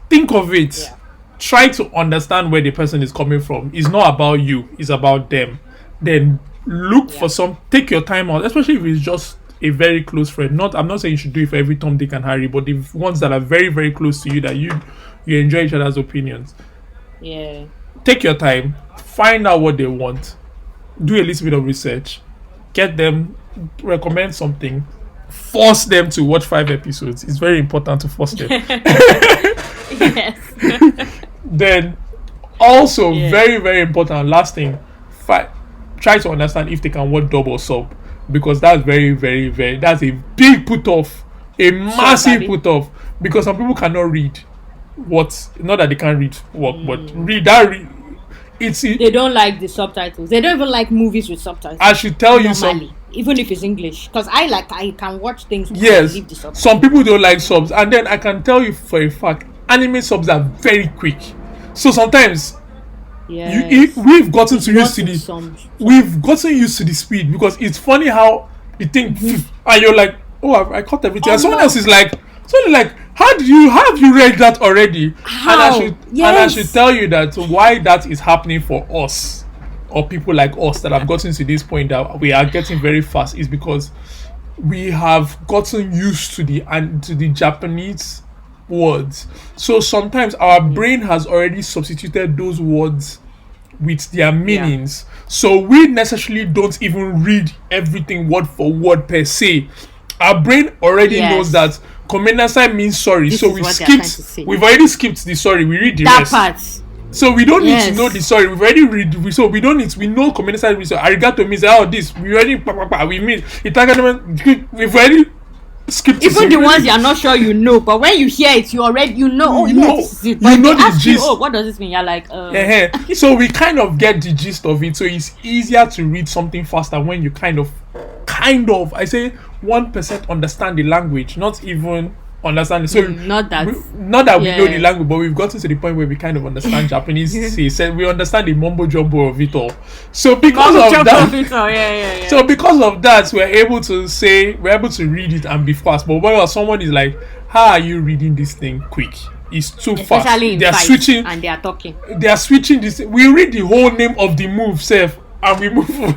Think of it. Yeah. Try to understand where the person is coming from. It's not about you, it's about them. Then look for take your time out, especially if it's just a very close friend. I'm not saying you should do it for every Tom, Dick, and Harry, but the ones that are very, very close to you, that you enjoy each other's opinions. Yeah. Take your time, find out what they want, do a little bit of research, get them, recommend something, force them to watch 5 episodes. It's very important to force them. Yes. Then also very, very important, last thing, try to understand if they can watch dub or sub, because that's very, very, very, that's a big put off, a massive put off, because some people cannot read not that they can't read work, but they don't like the subtitles. They don't even like movies with subtitles. I should tell you even if it's English, because I can watch things. Yes, some people don't like subs, and then I can tell you for a fact, anime subs are very quick. So sometimes we've gotten used to the speed, because it's funny how the thing and you're like, oh, I caught everything, and someone else is like, how have you read that already? How? And I should tell you that why that is happening for us, or people like us that have gotten to this point that we are getting very fast, is because we have gotten used to the Japanese words. So sometimes our brain has already substituted those words with their meanings. So we necessarily don't even read everything word for word per se. Our brain already knows that Komenasai means sorry. This so we've already skipped the sorry. We read the rest. Part. So we don't need to know the sorry. We've already read. So we don't need. We know Komenasai means arigato means this. We already we mean itagana. We've already skipped. Even the ones you're not sure but when you hear it, you already know. This is it. But you know the gist. What does this mean? You're like, So we kind of get the gist of it. So it's easier to read something faster when you kind of, I say 1% understand the language, not even understand it. So Not that. not that we know the Yeah. language, but we've gotten to the point where we kind of understand Japanese. He said we understand the mumbo jumbo of it all. So because of that, Yeah. so because of that, we're able to read it and be fast. But when someone is like, "How are you reading this thing quick?" It's too fast. Especially in They are fights, switching. and they are talking. They are switching this. We read the whole name of the move, self, and we move.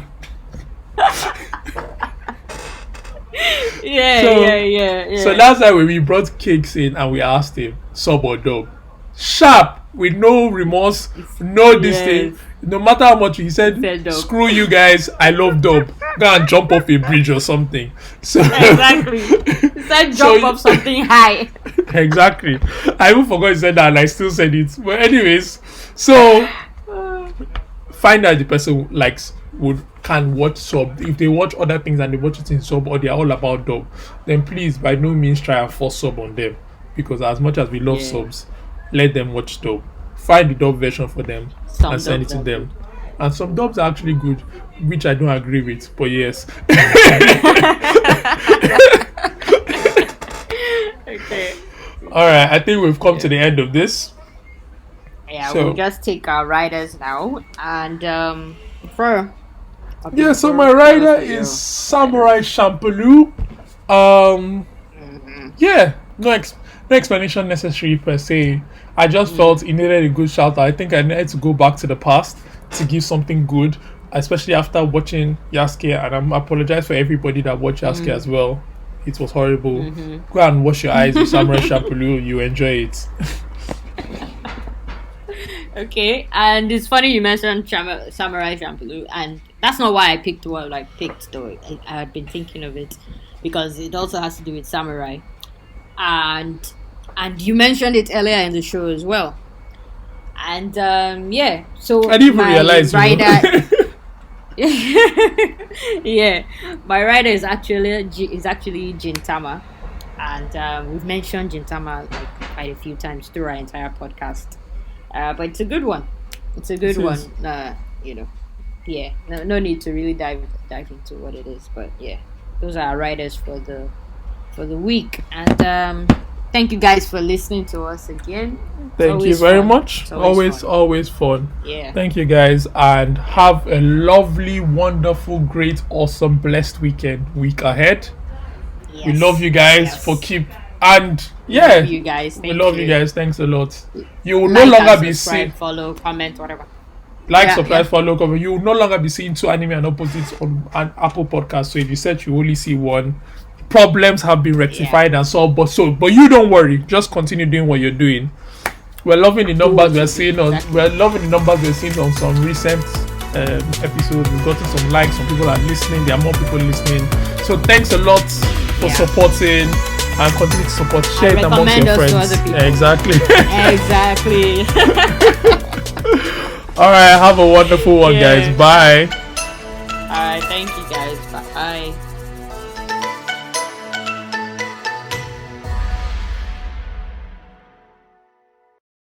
Yeah. So that's why when we brought Cakes in and we asked him, sub or dub? Sharp, with no remorse, no this thing. Yes. No matter how much he said, Said dub. screw you guys, I love dub. Go and jump off a bridge or something. So Exactly. He said jump up something high. exactly. I even forgot he said that and I still said it. But anyways, so find out the person likes can watch sub. If they watch other things and they watch it in sub or they are all about dub, then please by no means try and force sub on them, because as much as we love subs, let them watch dub. Find the dub version for them and send it to them. And some dubs are actually good, which I don't agree with, but yes. Okay. Alright, I think we've come to the end of this. Yeah, So- we'll just take our riders now, and for Yeah, so my rider is Samurai Champloo. Yeah, no explanation necessary per se. I just felt it needed a good shout out. I think I needed to go back to the past to give something good, especially after watching Yasuke. And I apologize for everybody that watched Yasuke as well. It was horrible. Go and wash your eyes with Samurai Champloo. You enjoy it. Okay, and it's funny you mentioned Samurai Champloo, and that's not why I picked what I picked though. I had been thinking of it because it also has to do with samurai, and you mentioned it earlier in the show as well. And yeah, so I didn't even my realize. rider, yeah, my rider is actually Gintama, and we've mentioned Gintama like quite a few times through our entire podcast. But it's a good one. It's a good It one. is. You know, yeah. No need to really dive into what it is, but yeah, those are our riders for the week. And thank you guys for listening to us again. It's Thank you always very fun. much. It's Always fun. Yeah. Thank you guys, and have a lovely, wonderful, great, awesome, blessed week ahead. Yes. We love you guys Yes. for yeah. Love you guys. We Thank love you guys. Thanks a lot. You will Like no longer and be subscribe, seen follow, comment, whatever. like, Yeah, subscribe, yeah. follow, cover. You will no longer be seeing two anime and opposites on an Apple podcast. So if you search, you only see one. Problems have been rectified and solved, but you don't worry. Just continue doing what you're doing. We're loving the numbers we're seeing on. Exactly. We're loving the numbers we're seeing on some recent episodes. We've gotten some likes. Some people are listening. There are more people listening. So thanks a lot for supporting and continue to support. Share it amongst recommend your us to friends. other people. Exactly. Exactly. All right. Have a wonderful one, Yeah. guys. Bye. All right. Thank you guys. Bye.